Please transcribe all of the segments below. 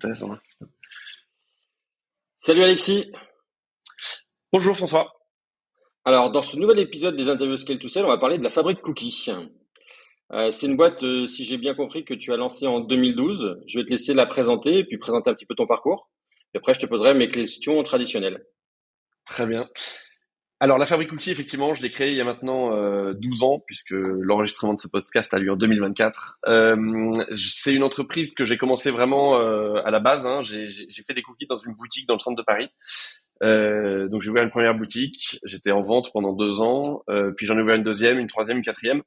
intéressant. Salut Alexis. Bonjour François. Alors, dans ce nouvel épisode des interviews Scale to Sell, on va parler de la fabrique Cookie. C'est une boîte, si j'ai bien compris, que tu as lancée en 2012. Je vais te laisser la présenter et puis présenter un petit peu ton parcours. Et après, je te poserai mes questions traditionnelles. Très bien. Alors, la Fabrique Cookie, effectivement, je l'ai créée il y a maintenant 12 ans, puisque l'enregistrement de ce podcast a lieu en 2024. C'est une entreprise que j'ai commencé vraiment à la base. Hein. J'ai fait des cookies dans une boutique dans le centre de Paris. Donc, j'ai ouvert une première boutique. J'étais en vente pendant 2 ans. Puis j'en ai ouvert une deuxième, une troisième, une quatrième.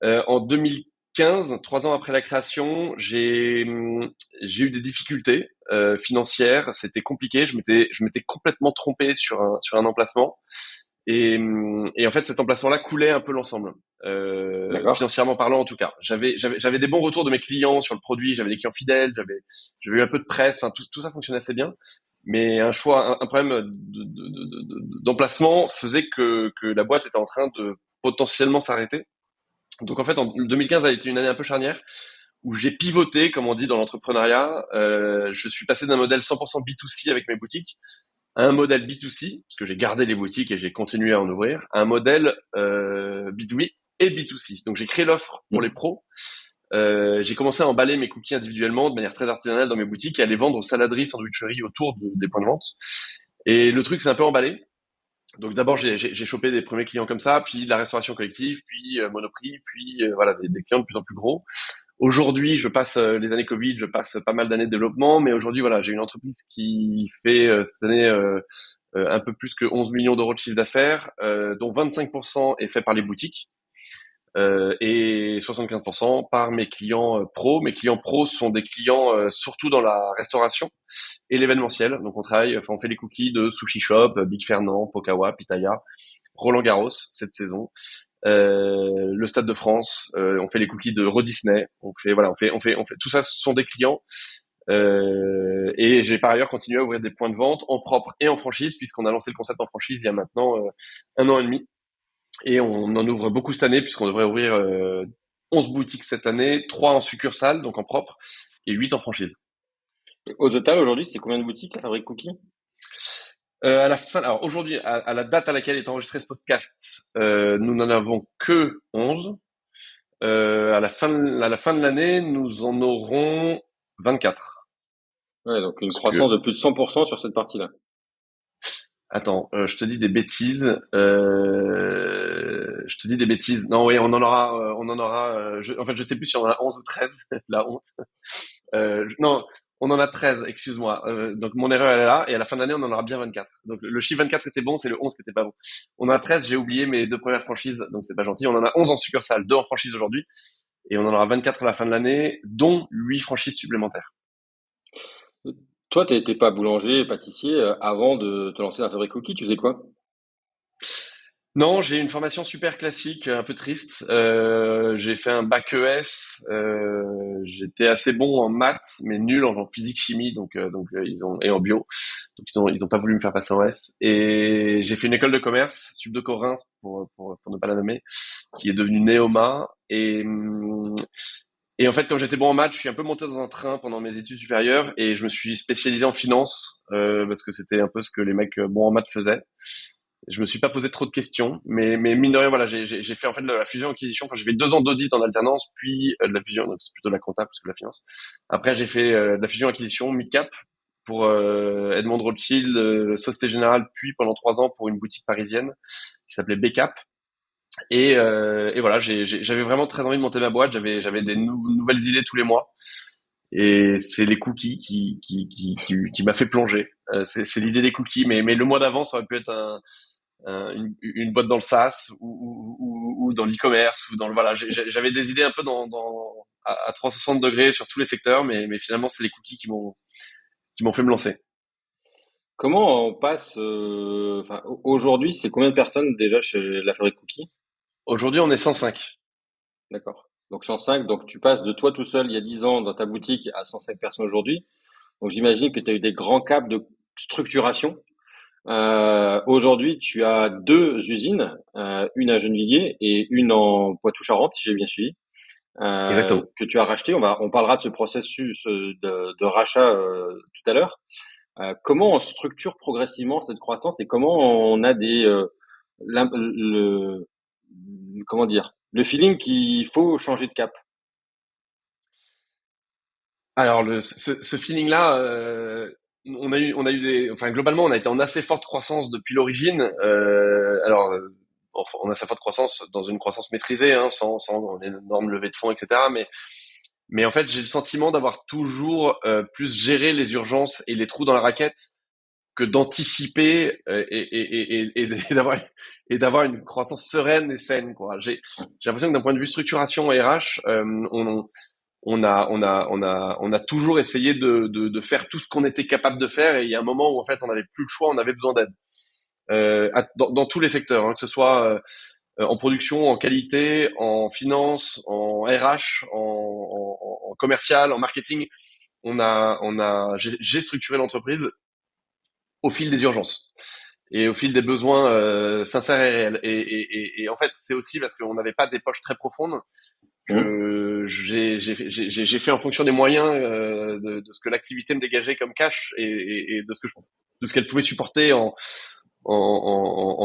En 2015, 3 ans après la création, j'ai eu des difficultés financières. C'était compliqué. Je m'étais complètement trompé sur un emplacement. Et en fait, cet emplacement-là coulait un peu l'ensemble, D'accord? financièrement parlant en tout cas. J'avais des bons retours de mes clients sur le produit, j'avais des clients fidèles, j'avais eu un peu de presse, enfin tout ça fonctionnait assez bien. Mais un problème d'emplacement faisait que la boîte était en train de potentiellement s'arrêter. Donc en fait, en 2015 a été une année un peu charnière où j'ai pivoté, comme on dit dans l'entrepreneuriat. Je suis passé d'un modèle 100% B2C avec mes boutiques à un modèle B2C, parce que j'ai gardé les boutiques et j'ai continué à en ouvrir, à un modèle B2B et B2C. Donc j'ai créé l'offre pour les Mhm. pros. J'ai commencé à emballer mes cookies individuellement de manière très artisanale dans mes boutiques et à les vendre aux saladeries, sandwicheries autour des points de vente. Et le truc s'est un peu emballé. Donc d'abord j'ai chopé des premiers clients comme ça, puis la restauration collective, puis Monoprix, puis voilà des clients de plus en plus gros. Aujourd'hui, je passe les années Covid, je passe pas mal d'années de développement, mais aujourd'hui voilà, j'ai une entreprise qui fait cette année un peu plus que 11 millions d'euros de chiffre d'affaires, dont 25% est fait par les boutiques et 75% par mes clients pros. Mes clients pros sont des clients surtout dans la restauration et l'événementiel. Donc on travaille, enfin on fait les cookies de Sushi Shop, Big Fernand, Pokawa, Pitaya, Roland Garros cette saison, le Stade de France. On fait les cookies de Euro Disney. On fait tout ça. Ce sont des clients. Et j'ai par ailleurs continué à ouvrir des points de vente en propre et en franchise, puisqu'on a lancé le concept en franchise il y a maintenant 1 an et demi. Et on en ouvre beaucoup cette année, puisqu'on devrait ouvrir 11 boutiques cette année, 3 en succursale, donc en propre, et 8 en franchise. Au total, aujourd'hui, c'est combien de boutiques, la fabrique Cookie? À la fin, alors aujourd'hui, à la date à laquelle est enregistré ce podcast, nous n'en avons que 11. À la fin de l'année, nous en aurons 24. Ouais, donc une Parce que, croissance de plus de 100% sur cette partie-là. attends, je te dis des bêtises. Je te dis des bêtises. Non, oui, on en aura. En fait, je sais plus si on en a 11 ou 13. La honte. Non, on en a 13, excuse-moi. Donc mon erreur elle est là, et à la fin de l'année, on en aura bien 24. Donc le chiffre 24 était bon, c'est le 11 qui était pas bon. On en a 13, j'ai oublié mes deux premières franchises, donc c'est pas gentil. On en a 11 en succursale, 2 en franchise aujourd'hui, et on en aura 24 à la fin de l'année, dont 8 franchises supplémentaires. Toi, t'étais pas boulanger, pâtissier avant de te lancer dans la fabrique Cookie, tu faisais quoi? Non, j'ai une formation super classique, un peu triste. J'ai fait un bac ES. J'étais assez bon en maths, mais nul en physique chimie, donc ils ont et en bio. Donc ils ont pas voulu me faire passer en S. Et j'ai fait une école de commerce, Subdeco Reims pour ne pas la nommer, qui est devenue Neoma. Et en fait, comme j'étais bon en maths, je suis un peu monté dans un train pendant mes études supérieures et je me suis spécialisé en finance parce que c'était un peu ce que les mecs bons en maths faisaient. Je me suis pas posé trop de questions, mais mine de rien, voilà, j'ai fait en fait de la fusion-acquisition. Enfin, j'ai fait 2 ans d'audit en alternance, puis de la fusion, donc c'est plutôt de la compta plus que de la finance. Après, j'ai fait de la fusion-acquisition mid-cap pour Edmond de Rothschild, Société Générale, puis pendant 3 ans pour une boutique parisienne qui s'appelait Bcap. Et voilà, j'avais vraiment très envie de monter ma boîte. J'avais des nouvelles idées tous les mois. Et c'est les cookies qui m'a fait plonger. C'est l'idée des cookies, mais le mois d'avant, ça aurait pu être une boîte dans le SaaS ou dans l'e-commerce ou dans le voilà. J'avais des idées un peu à 360 degrés sur tous les secteurs, mais finalement, c'est les cookies qui m'ont fait me lancer. Comment on passe, enfin, aujourd'hui, c'est combien de personnes déjà chez la fabrique Cookie? Aujourd'hui, on est 105. D'accord. Donc 105, donc tu passes de toi tout seul il y a 10 ans dans ta boutique à 105 personnes aujourd'hui. Donc j'imagine que tu as eu des grands caps de structuration. Aujourd'hui, tu as deux usines, une à Gennevilliers et une en Poitou-Charentes, si j'ai bien suivi. Exactement. que tu as racheté. On parlera de ce processus de rachat tout à l'heure. Comment on structure progressivement cette croissance et comment on a comment dire, le feeling qu'il faut changer de cap. Alors ce feeling-là, on a eu enfin globalement, on a été en assez forte croissance depuis l'origine. Enfin, on a sa forte croissance dans une croissance maîtrisée, hein, sans une énorme levée de fonds, etc. Mais en fait, j'ai le sentiment d'avoir toujours plus géré les urgences et les trous dans la raquette que d'anticiper et d'avoir une croissance sereine et saine, quoi. J'ai l'impression que d'un point de vue structuration RH, on a toujours essayé de faire tout ce qu'on était capable de faire, et il y a un moment où en fait on n'avait plus le choix, on avait besoin d'aide. Dans tous les secteurs, hein, que ce soit en production, en qualité, en finance, en RH, en commercial, en marketing, j'ai structuré l'entreprise au fil des urgences et au fil des besoins sincères et réels. Et en fait, c'est aussi parce qu'on n'avait pas des poches très profondes Mmh. que j'ai fait en fonction des moyens de ce que l'activité me dégageait comme cash et de ce qu'elle pouvait supporter en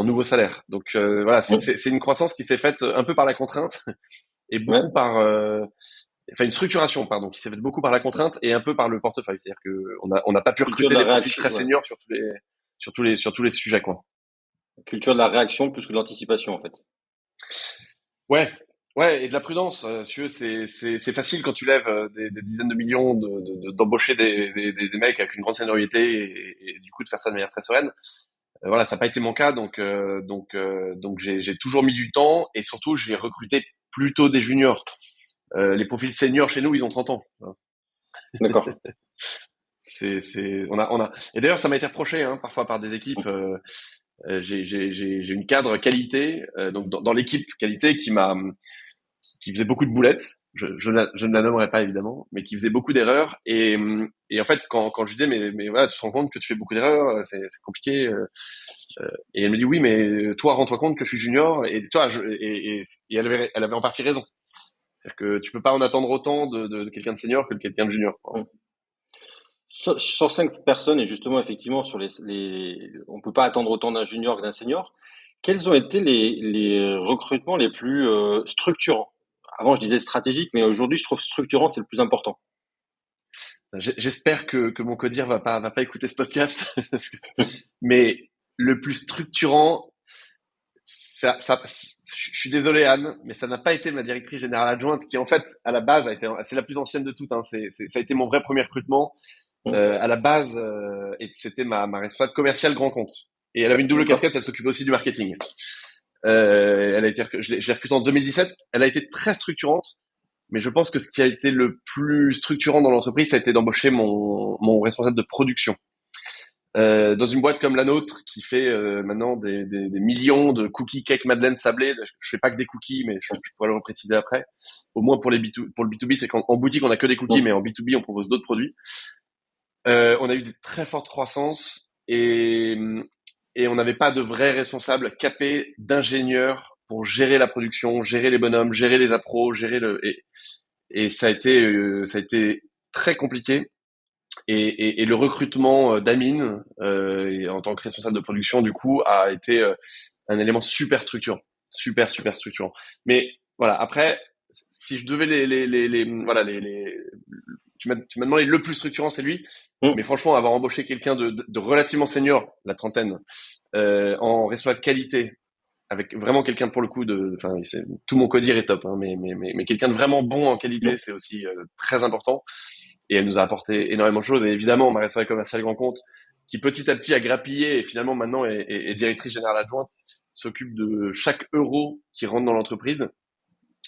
nouveau salaire. Donc voilà, Mmh. c'est une croissance qui s'est faite un peu par la contrainte et Ouais. beaucoup par enfin une structuration pardon qui s'est faite beaucoup par la contrainte et un peu par le portefeuille. C'est-à-dire que on n'a pas pu Culture de recruter la des profils réaction, très ouais. seniors sur tous les sujets quoi. Culture de la réaction plus que de l'anticipation, en fait. Ouais, ouais, et de la prudence. Si tu veux, c'est facile quand tu lèves des dizaines de millions d'embaucher des mecs avec une grande seniorité et du coup de faire ça de manière très sereine. Voilà, ça n'a pas été mon cas, donc j'ai toujours mis du temps et surtout j'ai recruté plutôt des juniors. Les profils seniors chez nous, ils ont 30 ans. D'accord. On a. Et d'ailleurs, ça m'a été reproché hein, parfois par des équipes. J'ai une cadre qualité, donc dans l'équipe qualité qui faisait beaucoup de boulettes. Je ne la nommerai pas évidemment, mais qui faisait beaucoup d'erreurs. Et en fait, quand je lui disais, mais voilà, tu te rends compte que tu fais beaucoup d'erreurs, c'est compliqué. Et elle me dit, oui, mais toi, rends-toi compte que je suis junior. Et toi, et elle avait en partie raison. C'est-à-dire que tu peux pas en attendre autant de quelqu'un de senior que de quelqu'un de junior, quoi. Mmh. Sur 5 personnes, et justement, effectivement, on peut pas attendre autant d'un junior que d'un senior. Quels ont été les recrutements les plus structurants? Avant, je disais stratégique, mais aujourd'hui, je trouve structurant, c'est le plus important. J'espère que mon codir va pas écouter ce podcast. Mais le plus structurant, je suis désolé Anne, mais ça n'a pas été ma directrice générale adjointe qui en fait à la base c'est la plus ancienne de toutes. Hein, ça a été mon vrai premier recrutement. Mmh. À la base, et c'était ma responsable commerciale grand compte. Et elle avait une double D'accord. casquette, elle s'occupait aussi du marketing. Je l'ai recrutée en 2017. Elle a été très structurante, mais je pense que ce qui a été le plus structurant dans l'entreprise, ça a été d'embaucher mon responsable de production. Dans une boîte comme la nôtre qui fait maintenant des millions de cookies, cakes, madeleines sablées, je fais pas que des cookies, mais je pourrais le préciser après. Au moins pour pour le B2B, c'est qu'en boutique on a que des cookies, Mmh. mais en B2B on propose d'autres produits. On a eu des très fortes croissances et on n'avait pas de vrais responsables capés d'ingénieurs pour gérer la production, gérer les bonhommes, gérer les appros, et ça a été très compliqué. Et le recrutement d'Amine en tant que responsable de production, du coup, a été un élément super structurant, super structurant. Mais voilà, après, si je devais voilà, tu m'as demandé le plus structurant, c'est lui. Mmh. Mais franchement, avoir embauché quelqu'un de relativement senior, la trentaine, en responsable qualité, avec vraiment quelqu'un pour le coup enfin, tout mon codir est top, hein, mais quelqu'un de vraiment bon en qualité, c'est aussi très important. Et elle nous a apporté énormément de choses. Et évidemment, ma responsable commerciale grand compte, qui petit à petit a grappillé et finalement maintenant est directrice générale adjointe, s'occupe de chaque euro qui rentre dans l'entreprise.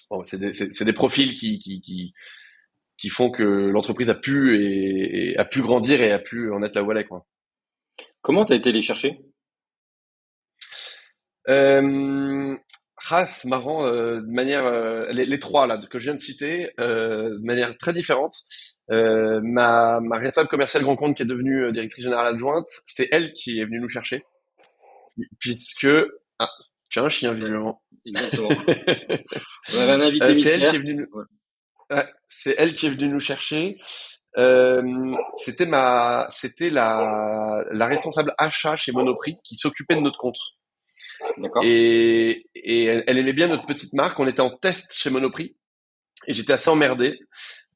Bon, c'est des profils qui font que l'entreprise a pu grandir et a pu en être là où elle est, quoi. Comment tu as été les chercher? Euh, c'est marrant, de manière, les trois là que je viens de citer, de manière très différente. Ma responsable commerciale grand compte qui est devenue directrice générale adjointe, c'est elle qui est venue nous chercher, puisque ah, tu as un chien Ouais, visiblement. exactement. On avait un invité C'est elle qui est mystère. venue. Ouais. Ouais, c'est elle qui est venue nous chercher. C'était la responsable achat chez Monoprix qui s'occupait de notre compte. D'accord? Et elle aimait bien notre petite marque. On était en test chez Monoprix et j'étais assez emmerdé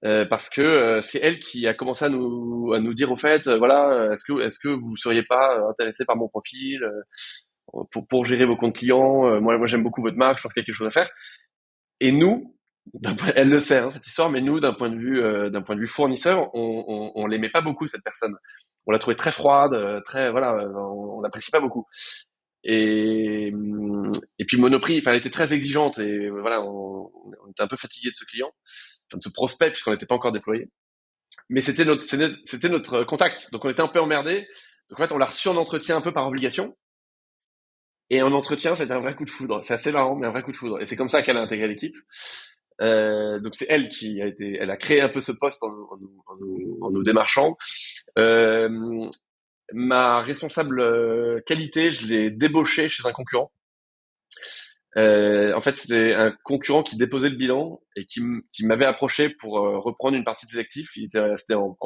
parce que c'est elle qui a commencé à nous dire au fait, voilà, est-ce que vous seriez pas intéressé par mon profil pour gérer vos comptes clients. Moi j'aime beaucoup votre marque. Je pense qu'il y a quelque chose à faire. Et nous, elle le sait hein, cette histoire, mais nous d'un point de vue fournisseur, on l'aimait pas beaucoup cette personne. On l'a trouvée très froide, très voilà, on l'apprécie pas beaucoup. Et puis Monoprix, enfin, elle était très exigeante et voilà, on était un peu fatigué de ce client, enfin, de ce prospect puisqu'on n'était pas encore déployé. Mais c'était notre contact, donc on était un peu emmerdé. Donc en fait, on l'a reçu en entretien un peu par obligation. Et en entretien, c'était un vrai coup de foudre. C'est assez marrant, mais un vrai coup de foudre. Et c'est comme ça qu'elle a intégré l'équipe. Donc c'est elle elle a créé un peu ce poste en nous démarchant. Euh, Ma responsable qualité, je l'ai débauchée chez un concurrent. En fait, c'était un concurrent qui déposait le bilan et qui m'avait approché pour reprendre une partie de ses actifs. C'était en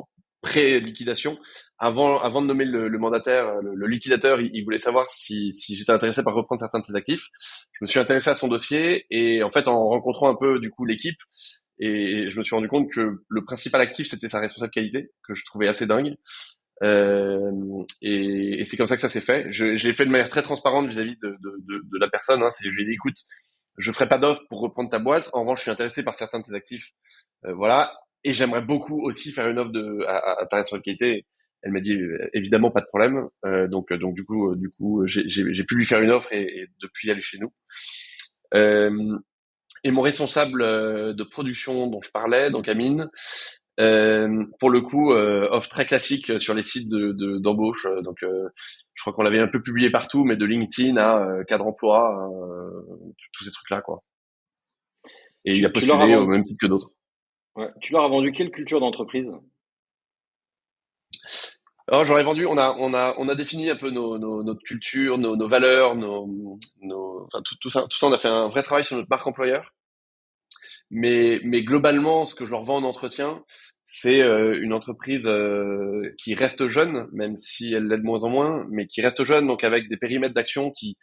pré-liquidation. Avant de nommer le mandataire, le liquidateur, il voulait savoir si j'étais intéressé par reprendre certains de ses actifs. Je me suis intéressé à son dossier et en fait, en rencontrant un peu du coup l'équipe, et je me suis rendu compte que le principal actif, c'était sa responsable qualité, que je trouvais assez dingue. Et c'est comme ça que ça s'est fait. Je l'ai fait de manière très transparente vis-à-vis de la personne. Hein. Je lui ai dit, écoute, je ferai pas d'offre pour reprendre ta boîte. En revanche, je suis intéressé par certains de tes actifs. Voilà. Et j'aimerais beaucoup aussi faire une offre à ta responsabilité. Elle m'a dit, évidemment, pas de problème. Donc du coup, j'ai pu lui faire une offre et depuis, elle est chez nous. Euh, et mon responsable de production dont je parlais, donc Amine, pour le coup, offre très classique sur les sites d'embauche. Je crois qu'on l'avait un peu publié partout, mais de LinkedIn à Cadre Emploi, tous ces trucs-là, quoi. Et il a Tu leur as postulé au vendu, même titre que d'autres. ouais, tu leur as vendu quelle culture d'entreprise? Alors j'aurais vendu. On a défini un peu notre culture, nos valeurs, enfin tout ça. On a fait un vrai travail sur notre marque employeur. Mais globalement, ce que je leur vends en entretien, c'est une entreprise qui reste jeune, même si elle l'est de moins en moins, mais qui reste jeune, donc avec des périmètres d'action qui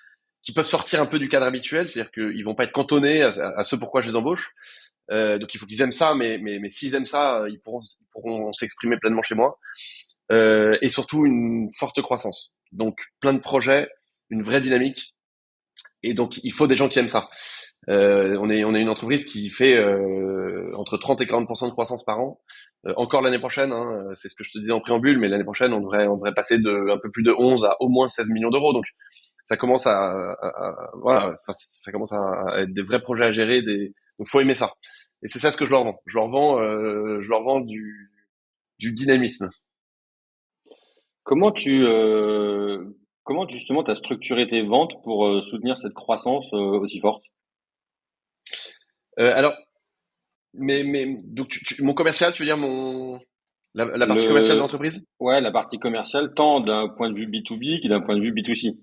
peuvent sortir un peu du cadre habituel, c'est-à-dire qu'ils vont pas être cantonnés à ce pourquoi je les embauche. Donc il faut qu'ils aiment ça, mais s'ils aiment ça, ils pourront s'exprimer pleinement chez moi. Et surtout une forte croissance. Donc plein de projets, une vraie dynamique, et donc il faut des gens qui aiment ça. On est une entreprise qui fait entre 30 et 40% de croissance par an. Encore l'année prochaine, hein, c'est ce que je te disais en préambule, mais l'année prochaine, on devrait passer de un peu plus de 11 à au moins 16 millions d'euros. Donc ça commence voilà, ça commence à être des vrais projets à gérer. Donc faut aimer ça. Et c'est ça ce que je leur vends. Je leur vends du dynamisme. Comment comment justement tu as structuré tes ventes pour soutenir cette croissance aussi forte? Alors, donc mon commercial, tu veux dire la partie commerciale de Le, l'entreprise? ouais, la partie commerciale, tant d'un point de vue B2B que d'un point de vue B2C.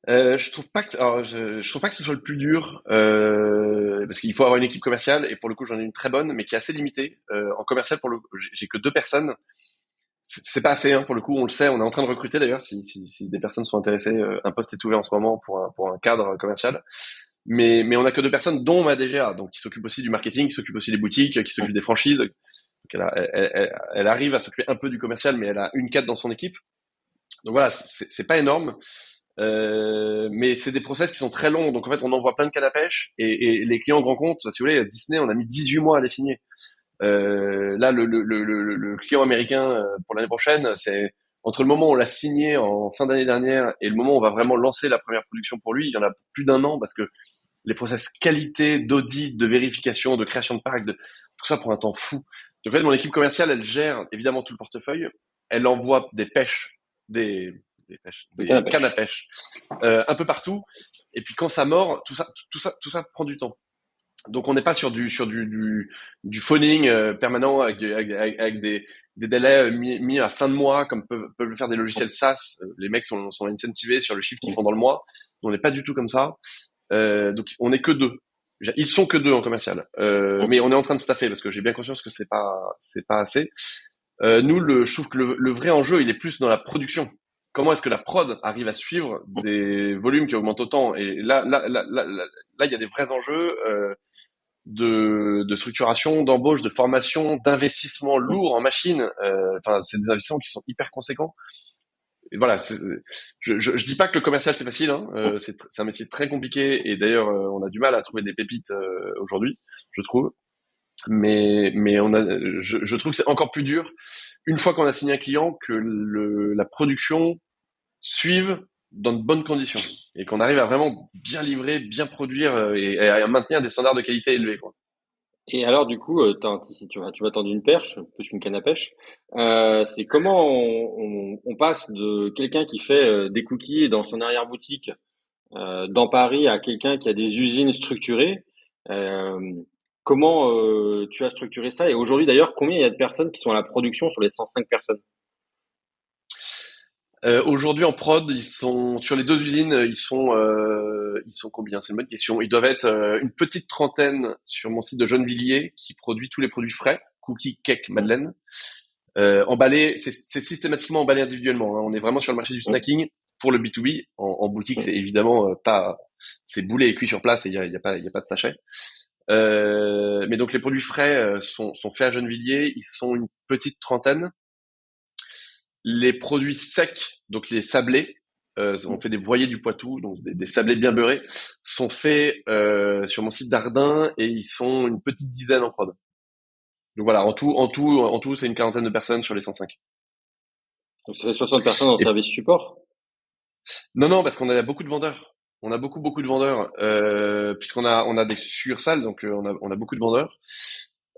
Je trouve pas que, alors, je trouve pas que ce soit le plus dur, parce qu'il faut avoir une équipe commerciale et pour le coup j'en ai une très bonne, mais qui est assez limitée. En commercial, pour le coup, j'ai que deux personnes. C'est pas assez, hein, pour le coup, on le sait. On est en train de recruter d'ailleurs. Si des personnes sont intéressées, un poste est ouvert en ce moment pour un cadre commercial. Mais on a que deux personnes, dont ma DGA, donc qui s'occupe aussi du marketing, qui s'occupe aussi des boutiques, qui s'occupe des franchises. Donc elle arrive à s'occuper un peu du commercial, mais elle a une cadre dans son équipe. Donc voilà, c'est pas énorme. Mais c'est des process qui sont très longs, donc en fait on envoie plein de cannes à pêche et les clients grands comptes, si vous voulez, Disney, on a mis 18 mois à les signer. Là, le client américain pour l'année prochaine, c'est entre le moment où on l'a signé en fin d'année dernière et le moment où on va vraiment lancer la première production pour lui, il y en a plus d'un an parce que les process qualité, d'audit, de vérification, de création de parc, tout ça prend un temps fou. Donc en fait, mon équipe commerciale, elle gère évidemment tout le portefeuille, elle envoie des pêches, des, Le canne à des cannes à pêche. pêche un peu partout. Et puis quand ça mord, tout ça prend du temps. Donc on n'est pas sur du phoning permanent avec des délais mis à fin de mois comme peuvent le faire des logiciels SaaS. Les mecs sont incentivés sur le chiffre qu'ils font dans le mois. On n'est pas du tout comme ça. Donc on n'est que deux. Ils sont que 2 en commercial, mais on est en train de staffer parce que j'ai bien conscience que c'est pas assez. Nous, je trouve que le vrai enjeu, il est plus dans la production. Comment est-ce que la prod arrive à suivre des volumes qui augmentent autant? Et là, il y a des vrais enjeux de structuration, d'embauche, de formation, d'investissement lourd en machines. Enfin, c'est des investissements qui sont hyper conséquents. Et voilà, je dis pas que le commercial c'est facile, hein. C'est un métier très compliqué et d'ailleurs on a du mal à trouver des pépites aujourd'hui, je trouve. Mais je trouve que c'est encore plus dur une fois qu'on a signé un client que la production suive dans de bonnes conditions et qu'on arrive à vraiment bien livrer, bien produire et à maintenir des standards de qualité élevés, quoi. Et alors, du coup, si tu vas tendre une perche, plus une canne à pêche, c'est comment on passe de quelqu'un qui fait des cookies dans son arrière-boutique dans Paris à quelqu'un qui a des usines structurées. Euh, Comment tu as structuré ça? Et aujourd'hui, d'ailleurs, combien il y a de personnes qui sont à la production sur les 105 personnes? Aujourd'hui en prod, ils sont sur les 2 usines, ils sont combien? C'est une bonne question. Ils doivent être une petite trentaine sur mon site de Gennevilliers qui produit tous les produits frais, cookies, cakes, Mmh, madeleine. Emballé, c'est systématiquement emballé individuellement, hein. On est vraiment sur le marché du mmh, snacking pour le B2B. En boutique, mmh. c'est évidemment pas, c'est boulé et cuit sur place et il y a pas de sachet. Mais donc les produits frais sont faits à Gennevilliers. Ils sont une petite trentaine. Les produits secs, donc les sablés, on fait des broyés du Poitou, donc des sablés bien beurrés, sont faits sur mon site d'Ardin et ils sont une petite dizaine en prod. Donc voilà, en tout, c'est une quarantaine de personnes sur les 105. Donc ça fait 60 personnes en Et service support. non, non, parce qu'on a beaucoup de vendeurs. On a beaucoup, beaucoup de vendeurs, puisqu'on a des succursales, donc on a beaucoup de vendeurs.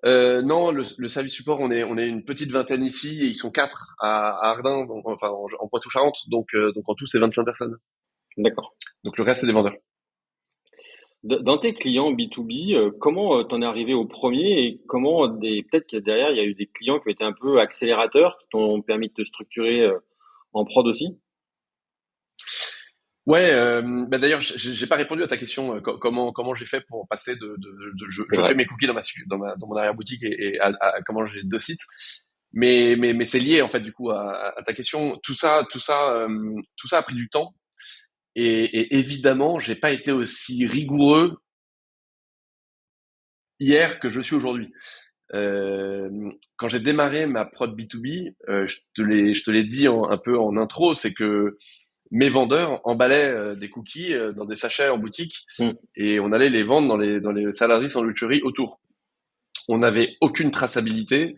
Non, le service support, on est une petite vingtaine ici et ils sont 4 à Ardin, donc, enfin en Poitou-Charentes, donc en tout c'est 25 personnes. D'accord. Donc le reste c'est des vendeurs. Dans tes clients B2B, comment t'en es arrivé au premier et comment peut-être que derrière il y a eu des clients qui ont été un peu accélérateurs, qui t'ont permis de te structurer en prod aussi? Ouais, bah d'ailleurs j'ai pas répondu à ta question. Comment j'ai fait pour passer C'est je fais vrai. mes cookies dans mon arrière boutique et à comment j'ai 2 sites. Mais c'est lié en fait du coup à ta question. Tout ça a pris du temps et évidemment j'ai pas été aussi rigoureux hier que je suis aujourd'hui. Quand j'ai démarré ma prod B2B, je te l'ai dit un peu en intro, c'est que mes vendeurs emballaient des cookies dans des sachets en boutique Mm. et on allait les vendre dans les saladeries sandwicheries autour. On n'avait aucune traçabilité,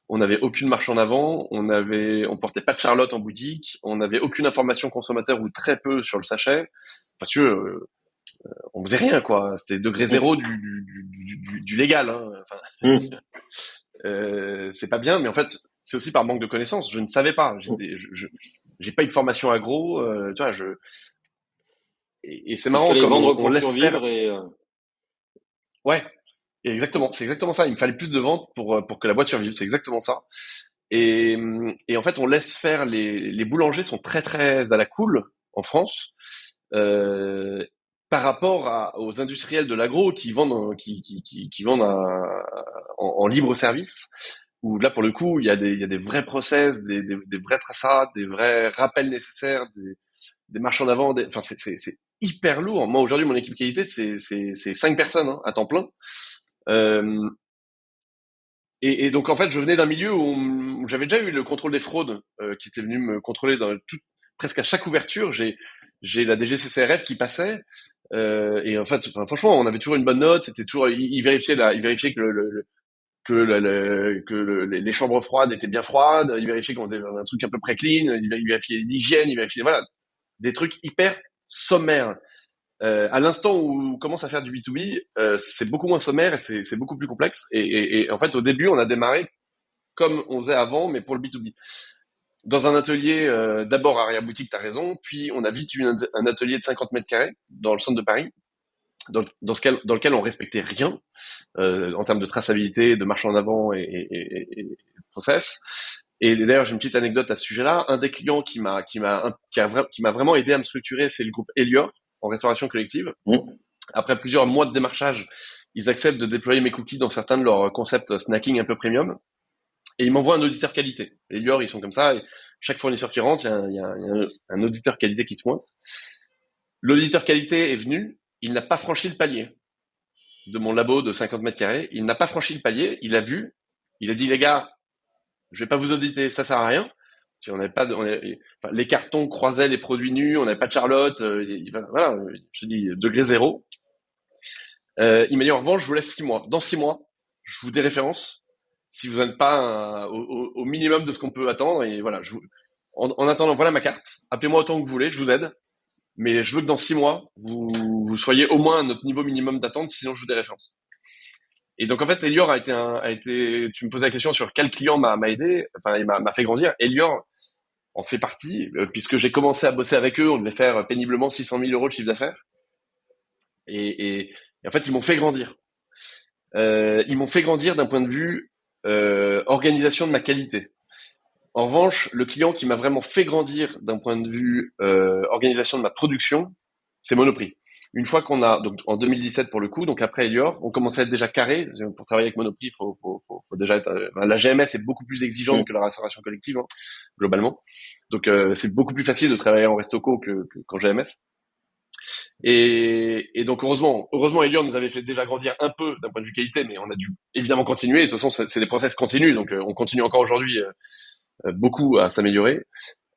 on n'avait aucune marche en avant, on portait pas de Charlotte en boutique, on n'avait aucune information consommateur ou très peu sur le sachet. Parce que on faisait rien quoi, c'était degré Mm. zéro du légal, hein. Enfin, Mm. c'est pas bien, mais en fait, c'est aussi par manque de connaissances. Je ne savais pas. Mm. J'ai pas une formation agro. Tu vois, et c'est Il marrant fallait comme vendre on pour laisse faire. survivre et Ouais, exactement. C'est exactement ça. Il me fallait plus de ventes pour que la boîte survive. C'est exactement ça. Et en fait, on laisse faire. Les boulangers sont très très à la cool en France. Euh, Par rapport aux industriels de l'agro qui vendent qui vendent en libre service, où là pour le coup il y a des vrais process, des vrais traçats, des vrais rappels nécessaires, des marches en avant, enfin c'est hyper lourd. Moi aujourd'hui mon équipe qualité c'est 5 personnes, hein, à temps plein. Euh, et donc en fait je venais d'un milieu où j'avais déjà eu le contrôle des fraudes qui était venu me contrôler presque à chaque ouverture. J'ai la DGCCRF qui passait. Et en fait, enfin, franchement, on avait toujours une bonne note. C'était toujours, il vérifiait il vérifiait les chambres froides étaient bien froides. Il vérifiait qu'on faisait un truc à peu près clean. Il vérifiait l'hygiène. Il vérifiait, voilà, des trucs hyper sommaires. À l'instant où on commence à faire du B2B, c'est beaucoup moins sommaire et c'est beaucoup plus complexe. Et en fait, au début, on a démarré comme on faisait avant, mais pour le B2B. Dans un atelier, d'abord arrière-boutique, t'as raison, puis on a vite eu un atelier de 50 mètres carrés dans le centre de Paris, dans lequel on respectait rien en termes de traçabilité, de marche en avant et de process. Et d'ailleurs, j'ai une petite anecdote à ce sujet-là. Un des clients qui m'a vraiment aidé à me structurer, c'est le groupe Elior en restauration collective. Mm. Après plusieurs mois de démarchage, ils acceptent de déployer mes cookies dans certains de leurs concepts snacking un peu premium, et ils m'envoient un auditeur qualité. Les Lior, ils sont comme ça, et chaque fournisseur qui rentre, il y a un auditeur qualité qui se pointe. L'auditeur qualité est venu, il n'a pas franchi le palier de mon labo de 50 mètres carrés, il n'a pas franchi le palier, il a vu, il a dit, les gars, je vais pas vous auditer, ça sert à rien. On n'avait pas enfin, les cartons croisaient les produits nus, on n'avait pas de Charlotte, voilà, je te dis, degré zéro. Il m'a dit, en revanche, je vous laisse 6 mois. Dans 6 mois, je vous déréférence si vous n'êtes pas au minimum de ce qu'on peut attendre. Et voilà, en attendant, voilà ma carte. Appelez-moi autant que vous voulez, je vous aide. Mais je veux que dans 6 mois, vous soyez au moins à notre niveau minimum d'attente, sinon je vous déréférence. Et donc en fait, Elior a été. Tu me posais la question sur quel client m'a aidé, enfin il m'a fait grandir. Elior en fait partie, puisque j'ai commencé à bosser avec eux, on devait faire péniblement 600 000 euros de chiffre d'affaires. Et en fait, ils m'ont fait grandir. Ils m'ont fait grandir d'un point de vue organisation de ma qualité. En revanche, le client qui m'a vraiment fait grandir d'un point de vue organisation de ma production, c'est Monoprix. Une fois qu'on a, donc en 2017 pour le coup, donc après Elior, on commençait à être déjà carré. Pour travailler avec Monoprix, faut déjà être. La GMS est beaucoup plus exigeante que la restauration collective, hein, globalement. Donc c'est beaucoup plus facile de travailler en resto-co qu'en GMS. Et donc heureusement Elior nous avait fait déjà grandir un peu d'un point de vue qualité, mais on a dû évidemment continuer. Et de toute façon, c'est des process continus, donc on continue encore aujourd'hui beaucoup à s'améliorer.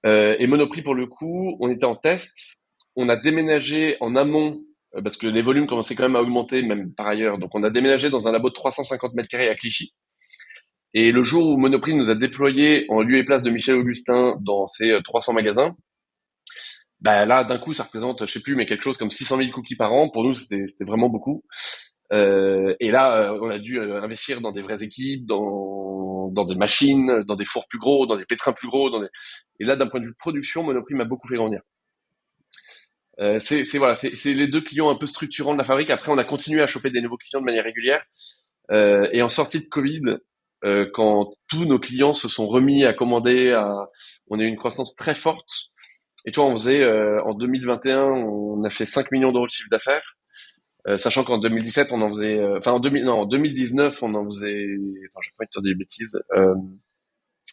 Et Monoprix pour le coup, on était en test, on a déménagé en amont parce que les volumes commençaient quand même à augmenter même par ailleurs. Donc on a déménagé dans un labo de 350 mètres carrés à Clichy. Et le jour où Monoprix nous a déployé en lieu et place de Michel Augustin dans ses 300 magasins, bah là d'un coup ça représente, je sais plus, mais quelque chose comme 600 000 cookies par an. Pour nous c'était vraiment beaucoup. Et là, on a dû investir dans des vraies équipes, dans des machines, dans des fours plus gros, dans des pétrins plus gros. Et là, d'un point de vue production, Monoprix m'a beaucoup fait grandir. C'est les deux clients un peu structurants de la fabrique. Après, on a continué à choper des nouveaux clients de manière régulière. Et en sortie de Covid, quand tous nos clients se sont remis à commander, on a eu une croissance très forte. Et tu vois, en 2021, on a fait 5 millions d'euros de chiffre d'affaires. Sachant qu'en 2017, on en faisait, en 2019, on en faisait, enfin, j'ai pas envie de te dire des bêtises,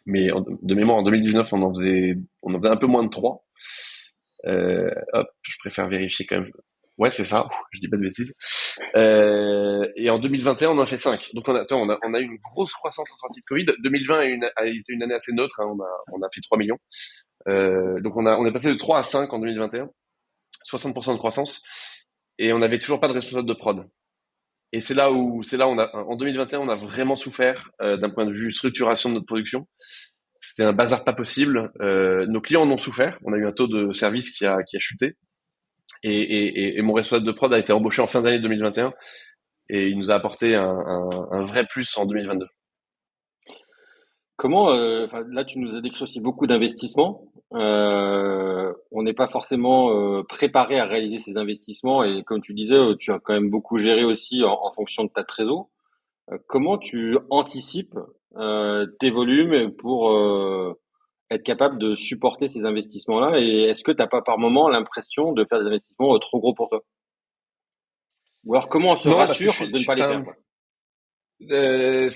mais de mémoire, en 2019, on en faisait un peu moins de 3. Hop, je préfère vérifier quand même. Ouais, c'est ça. Je dis pas de bêtises. Et en 2021, on en a fait 5. Donc on a eu une grosse croissance en sortie de Covid. 2020 a été une année assez neutre, hein. On a fait 3 millions. Donc on est passé de 3 à 5 en 2021. 60% de croissance. Et on n'avait toujours pas de responsable de prod. Et en 2021, on a vraiment souffert d'un point de vue structuration de notre production. C'était un bazar pas possible. Nos clients en ont souffert. On a eu un taux de service qui a chuté. Et mon responsable de prod a été embauché en fin d'année 2021 et il nous a apporté un vrai plus en 2022. Comment, là, tu nous as décrit aussi beaucoup d'investissements. On n'est pas forcément préparé à réaliser ces investissements et comme tu disais, tu as quand même beaucoup géré aussi en fonction de ta trésor. Comment tu anticipes tes volumes pour être capable de supporter ces investissements-là? Et est-ce que tu n'as pas par moment l'impression de faire des investissements trop gros pour toi? Ou alors comment on se Non, parce que rassure de ne pas les faire, quoi?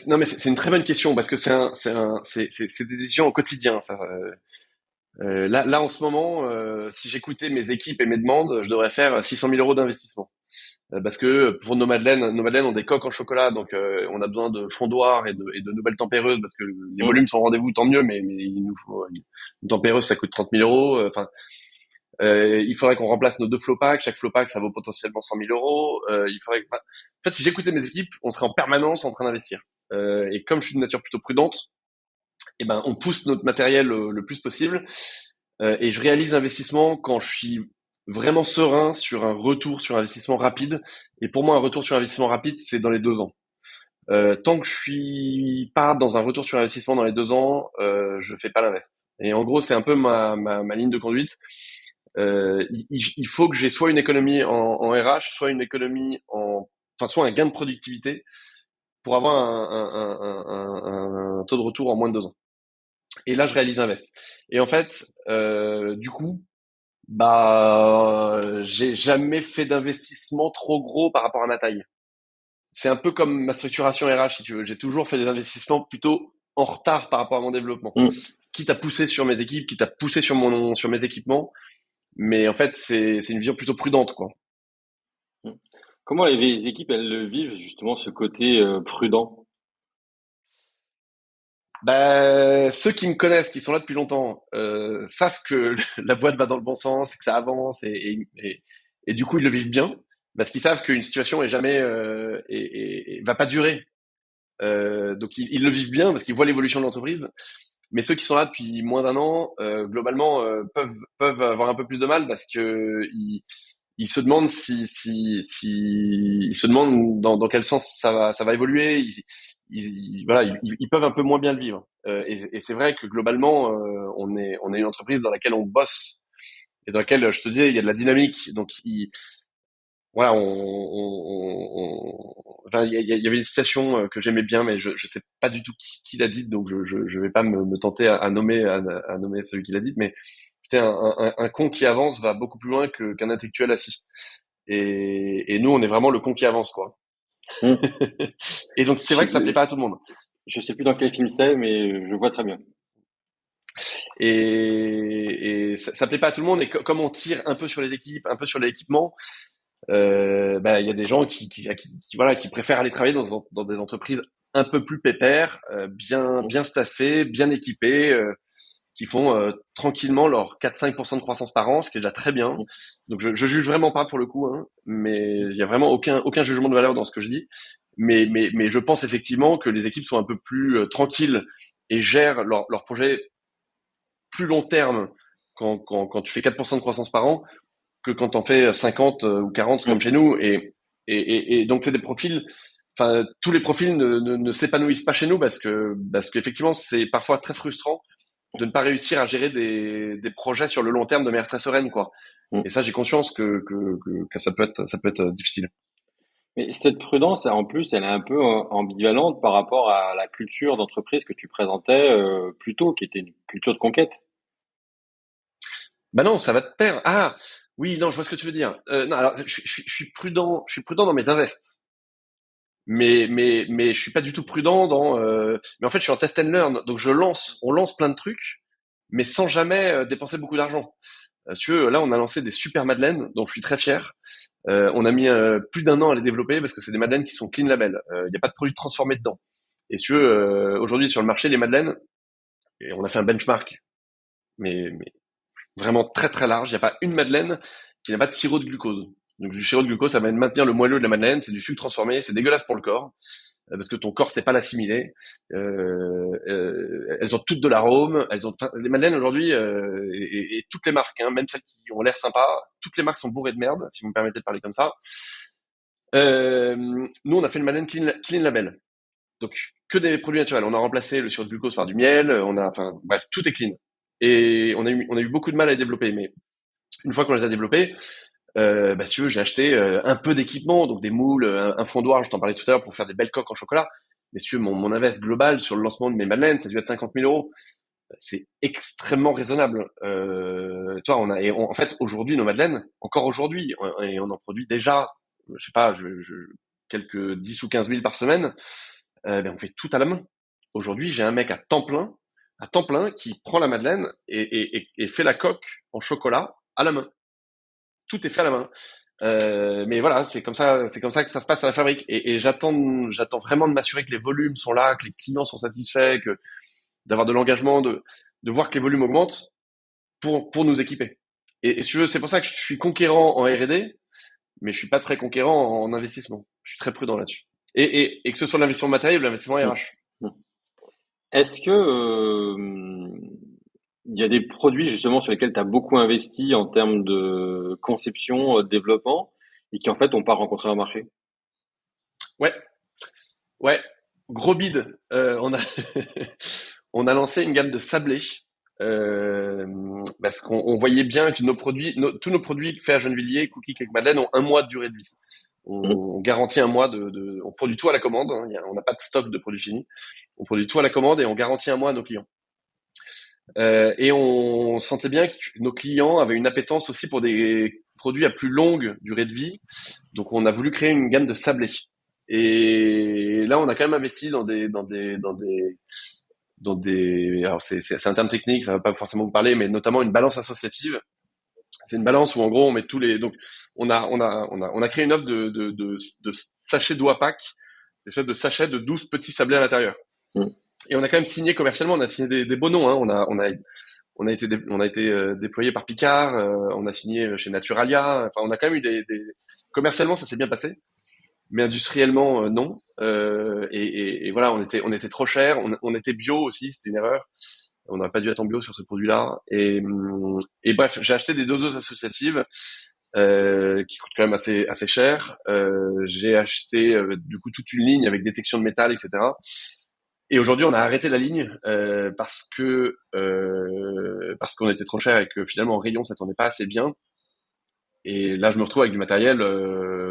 non, mais c'est une très bonne question parce que c'est des décisions au quotidien. Ça. Là, en ce moment, si j'écoutais mes équipes et mes demandes, je devrais faire 600 000 euros d'investissement. Parce que pour nos madeleines ont des coques en chocolat, donc on a besoin de fondoirs et de nouvelles tempéreuses parce que les Hum. volumes sont au rendez-vous, tant mieux, mais il nous faut une tempéreuse, ça coûte 30 000 euros. Enfin, il faudrait qu'on remplace nos 2 flow packs. Chaque flow pack, ça vaut potentiellement 100 000 euros. En fait, si j'écoutais mes équipes, on serait en permanence en train d'investir. Et comme je suis de nature plutôt prudente, eh ben, on pousse notre matériel le plus possible. Et je réalise l'investissement quand je suis vraiment serein sur un retour sur investissement rapide. Et pour moi, un retour sur investissement rapide, c'est dans les 2 ans. Tant que je suis pas dans un retour sur investissement dans les 2 ans, je fais pas l'invest. Et en gros, c'est un peu ma ligne de conduite. Il faut que j'ai soit une économie en RH, soit une économie enfin, soit un gain de productivité pour avoir un taux de retour en moins de 2 ans. Et là, je réalise Invest. Et en fait, du coup, j'ai jamais fait d'investissement trop gros par rapport à ma taille. c'est un peu comme ma structuration RH, si tu veux. J'ai toujours fait des investissements plutôt en retard par rapport à mon développement. Mm. Quitte à pousser sur mes équipes, quitte à pousser sur mes équipements. Mais en fait, c'est une vision plutôt prudente, quoi. Mm. Comment les équipes, elles le vivent, justement, ce côté prudent? Bah, ceux qui me connaissent, qui sont là depuis longtemps, savent que la boîte va dans le bon sens, que ça avance et du coup ils le vivent bien parce qu'ils savent qu'une situation est jamais et va pas durer. Donc ils le vivent bien parce qu'ils voient l'évolution de l'entreprise. Mais ceux qui sont là depuis moins d'un an, globalement, peuvent avoir un peu plus de mal parce que ils se demandent ils se demandent dans quel sens ça va évoluer. Voilà, ils peuvent un peu moins bien le vivre. Et c'est vrai que globalement, on est une entreprise dans laquelle on bosse et dans laquelle, je te disais, il y a de la dynamique. Donc, voilà, enfin, il y avait une citation que j'aimais bien, mais je sais pas du tout qui l'a dite, donc je vais pas me tenter à nommer celui qui l'a dite, mais c'était un con qui avance va beaucoup plus loin qu'un intellectuel assis. Et nous, on est vraiment le con qui avance, quoi. Mm. Et donc, Je c'est vrai sais que ça plaît plus, pas à tout le monde. je sais plus dans quel film c'est, mais je vois très bien. Et ça plaît pas à tout le monde. Et comme on tire un peu sur les équipes, un peu sur l'équipement, bah, il y a des gens voilà, qui préfèrent aller travailler dans des entreprises un peu plus pépères, Mm. bien staffées, bien équipées, qui font tranquillement leur 4-5% de croissance par an, ce qui est déjà très bien. Mm. Donc je juge vraiment pas pour le coup, hein, mais il y a vraiment aucun jugement de valeur dans ce que je dis. Mais je pense effectivement que les équipes sont un peu plus tranquilles et gèrent leur projet plus long terme quand tu fais 4% de croissance par an que quand t'en fais 50 ou 40 comme chez Mm. nous. Et donc c'est des profils, enfin tous les profils ne s'épanouissent pas chez nous parce qu'effectivement c'est parfois très frustrant de ne pas réussir à gérer des projets sur le long terme de manière très sereine, quoi. Et Mm. ça, j'ai conscience que ça peut être difficile. Mais cette prudence, en plus, elle est un peu ambivalente par rapport à la culture d'entreprise que tu présentais plus tôt, qui était une culture de conquête. Bah non, ça va te perdre. Ah, oui, non, je vois ce que tu veux dire. Non, alors, je suis prudent dans mes invests. Mais je suis pas du tout prudent mais en fait, je suis en test and learn. Donc, on lance plein de trucs, mais sans jamais dépenser beaucoup d'argent. Si tu veux, là, on a lancé des super madeleines, dont je suis très fier. On a mis plus d'un an à les développer parce que c'est des madeleines qui sont clean label. Il n'y a pas de produits transformés dedans. Et si tu veux, aujourd'hui sur le marché, les madeleines, et on a fait un benchmark, mais vraiment très très large. Il n'y a pas une madeleine qui n'a pas de sirop de glucose. Donc du sirop de glucose, ça va maintenir le moelleux de la madeleine. C'est du sucre transformé, c'est dégueulasse pour le corps parce que ton corps sait pas l'assimiler. Elles ont toutes de l'arôme. Enfin, les madeleines aujourd'hui et toutes les marques, hein, même celles qui ont l'air sympas, toutes les marques sont bourrées de merde, si vous me permettez de parler comme ça. Nous, on a fait une madeleine clean label. Donc, que des produits naturels. On a remplacé le sirop de glucose par du miel. Enfin, bref, tout est clean. Et on a eu beaucoup de mal à les développer. Mais une fois qu'on les a développés, bah, si tu veux, j'ai acheté un peu d'équipement, donc des moules, un fondoir, je t'en parlais tout à l'heure, pour faire des belles coques en chocolat. Mais si tu veux, mon invest global sur le lancement de mes madeleines, ça a dû être 50 000 euros. C'est extrêmement raisonnable. Toi, en fait, aujourd'hui, nos madeleines, encore aujourd'hui, et on en produit déjà, je sais pas, quelques 10 ou 15 000 par semaine, ben, on fait tout à la main. Aujourd'hui, j'ai un mec à temps plein, qui prend la madeleine et fait la coque en chocolat à la main. Tout est fait à la main. Mais voilà, c'est comme ça que ça se passe à la fabrique. Et j'attends vraiment de m'assurer que les volumes sont là, que les clients sont satisfaits, d'avoir de l'engagement, de voir que les volumes augmentent pour nous équiper. Et si tu veux, c'est pour ça que je suis conquérant en R&D, mais je suis pas très conquérant en investissement. Je suis très prudent là-dessus. Et que ce soit l'investissement matériel ou l'investissement Mm. RH. Mm. Est-ce que il y a des produits justement sur lesquels tu as beaucoup investi en termes de conception, de développement, et qui en fait n'ont pas rencontré un marché? Ouais, ouais. Gros bid. On a lancé une gamme de sablés. Parce qu'on voyait bien que tous nos produits faits à Gennevilliers, Cookie Cake Madeleine, ont un mois de durée de vie. Mm. On garantit un mois on produit tout à la commande, hein, on n'a pas de stock de produits finis. On produit tout à la commande et on garantit un mois à nos clients. Et on sentait bien que nos clients avaient une appétence aussi pour des produits à plus longue durée de vie. Donc on a voulu créer une gamme de sablés. Et là, on a quand même investi alors c'est un terme technique, ça va pas forcément vous parler, mais notamment une balance associative. C'est une balance où en gros on met donc on a créé une offre de sachets d'oie pack, des espèces de sachets de 12 petits sablés à l'intérieur. Mm. Et on a quand même signé commercialement, on a signé des beaux noms, hein. On a été déployé par Picard, on a signé chez Naturalia. Enfin, on a quand même eu commercialement, ça s'est bien passé, mais industriellement, non. Et voilà, on était trop cher. On était bio aussi, c'était une erreur. On n'aurait pas dû être en bio sur ce produit-là. Et bref, j'ai acheté des doseuses associatives qui coûtent quand même assez cher. J'ai acheté du coup toute une ligne avec détection de métal, etc. Et aujourd'hui, on a arrêté la ligne parce qu'on était trop cher et que finalement en rayon, ça tournait pas assez bien. Et là, je me retrouve avec du matériel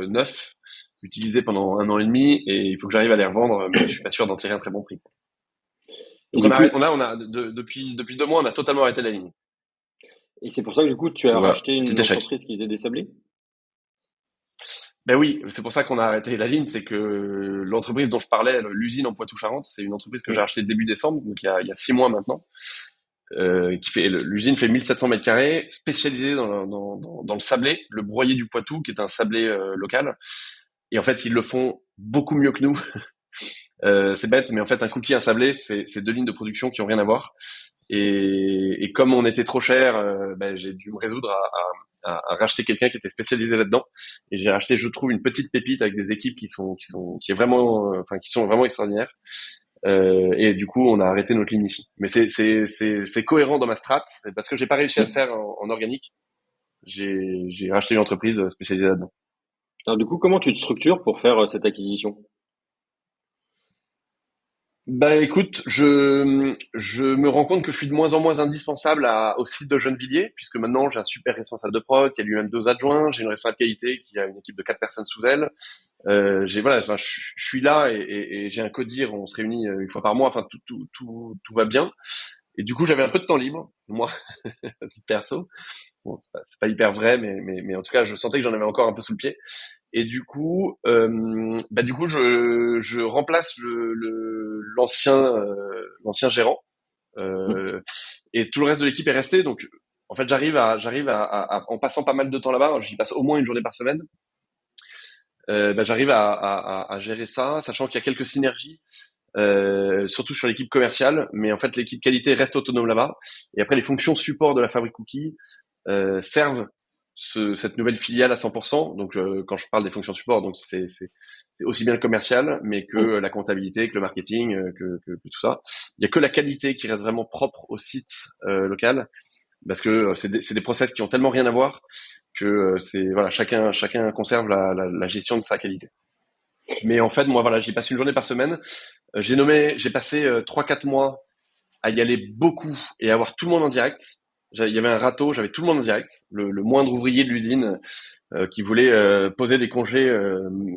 neuf, utilisé pendant 1 an et demi, et il faut que j'arrive à les revendre, mais je suis pas sûr d'en tirer un très bon prix. Et Donc du coup, depuis 2 mois, on a totalement arrêté la ligne. et c'est pour ça que du coup, tu as Donc voilà, racheté une petit échec. entreprise qui faisait des sablés? Ben oui, c'est pour ça qu'on a arrêté la ligne, c'est que l'entreprise dont je parlais, l'usine en Poitou-Charentes, c'est une entreprise que j'ai Mm. achetée début décembre, donc il y a 6 mois maintenant. L'usine fait 1700 mètres carrés, spécialisée dans le sablé, le broyé du Poitou, qui est un sablé local. Et en fait, ils le font beaucoup mieux que nous. C'est bête, mais en fait, un cookie, un sablé, c'est 2 lignes de production qui ont rien à voir. Et comme on était trop cher, ben, j'ai dû me résoudre à racheter quelqu'un qui était spécialisé là-dedans. Et j'ai racheté, je trouve, une petite pépite avec des équipes qui est vraiment, enfin, qui sont vraiment extraordinaires. Et du coup, on a arrêté notre ligne ici. Mais c'est cohérent dans ma strat. C'est parce que j'ai pas réussi à le faire en organique. J'ai racheté une entreprise spécialisée là-dedans. Alors du coup, comment tu te structures pour faire cette acquisition? Bah écoute, je me rends compte que je suis de moins en moins indispensable au site de Gennevilliers, puisque maintenant j'ai un super responsable de prod qui a lui-même 2 adjoints, j'ai une responsable qualité qui a une équipe de 4 personnes sous elle. Voilà, enfin, je suis là et j'ai un codir, on se réunit une fois par mois, enfin tout va bien. Et du coup j'avais un peu de temps libre, moi, à titre perso. Bon, c'est pas hyper vrai, mais en tout cas je sentais que j'en avais encore un peu sous le pied. Et du coup, je remplace l'ancien gérant, Mm. euh, et tout le reste de l'équipe est resté. Donc, en fait, en passant pas mal de temps là-bas, j'y passe au moins une journée par semaine. J'arrive à gérer ça, sachant qu'il y a quelques synergies, surtout sur l'équipe commerciale, mais en fait, l'équipe qualité reste autonome là-bas. Et après, les fonctions support de la fabrique cookie servent cette nouvelle filiale à 100%. Donc, quand je parle des fonctions support, donc c'est aussi bien le commercial, mais que Mm. la comptabilité, que le marketing, que tout ça. Il y a que la qualité qui reste vraiment propre au site local, parce que c'est des process qui ont tellement rien à voir que c'est voilà, chacun conserve la gestion de sa qualité. Mais en fait, moi, voilà, j'y passe une journée par semaine. J'ai passé 3-4 mois à y aller beaucoup et à avoir tout le monde en direct. Il y avait un râteau, j'avais tout le monde en direct. Le moindre ouvrier de l'usine qui voulait poser des congés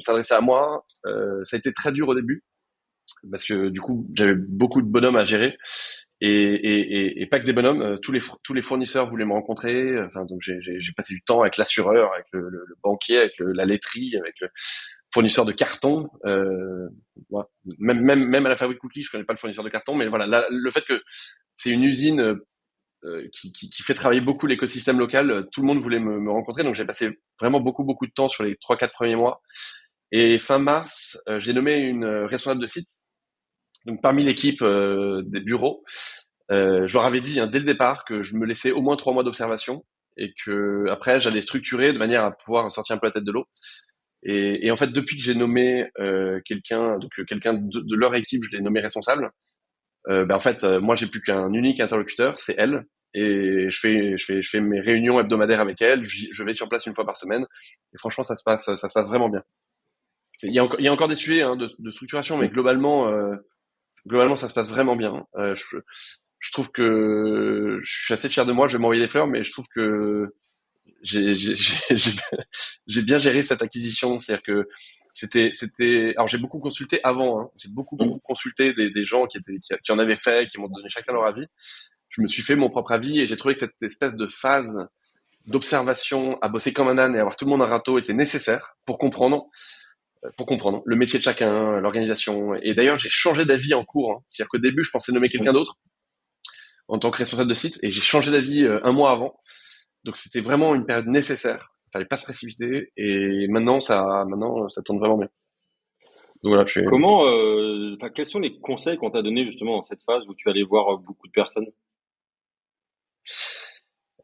s'adressait à moi. Ça a été très dur au début parce que du coup j'avais beaucoup de bonhommes à gérer et pas que des bonhommes. Tous les fournisseurs voulaient me rencontrer. Enfin donc j'ai passé du temps avec l'assureur, avec le banquier, avec la laiterie, avec le fournisseur de carton. Voilà. Même à la fabrique cookies, je connais pas le fournisseur de carton, mais voilà, le fait que c'est une usine qui fait travailler beaucoup l'écosystème local. Tout le monde voulait me rencontrer, donc j'ai passé vraiment beaucoup de temps sur les 3-4 premiers mois. Et fin mars, j'ai nommé une responsable de site. Donc parmi l'équipe des bureaux, je leur avais dit dès le départ que je me laissais au moins 3 mois d'observation et que après j'allais structurer de manière à pouvoir sortir un peu la tête de l'eau. Et en fait, depuis que j'ai nommé quelqu'un de leur équipe, je l'ai nommé responsable. En fait, moi, j'ai plus qu'un unique interlocuteur, c'est elle. Et je fais mes réunions hebdomadaires avec elle. Je vais sur place une fois par semaine. Et franchement, ça se passe vraiment bien. Il y a encore des sujets de structuration, mais Mm. globalement, ça se passe vraiment bien. Je trouve que je suis assez fier de moi. Je vais m'envoyer des fleurs, mais je trouve que j'ai j'ai bien géré cette acquisition. C'est-à-dire que alors j'ai beaucoup consulté avant, hein. J'ai beaucoup Mm. consulté des gens qui en avaient fait, qui m'ont donné chacun leur avis. Je me suis fait mon propre avis et j'ai trouvé que cette espèce de phase d'observation, à bosser comme un âne et avoir tout le monde à râteau était nécessaire pour comprendre. pour comprendre le métier de chacun, l'organisation. Et d'ailleurs, j'ai changé d'avis en cours, hein. C'est-à-dire qu'au début, je pensais nommer quelqu'un d'autre en tant que responsable de site, et j'ai changé d'avis un mois avant. Donc c'était vraiment une période nécessaire. Il fallait pas se précipiter, et maintenant, ça tourne vraiment bien. Donc voilà, Quels sont les conseils qu'on t'a donnés justement dans cette phase où tu allais voir beaucoup de personnes?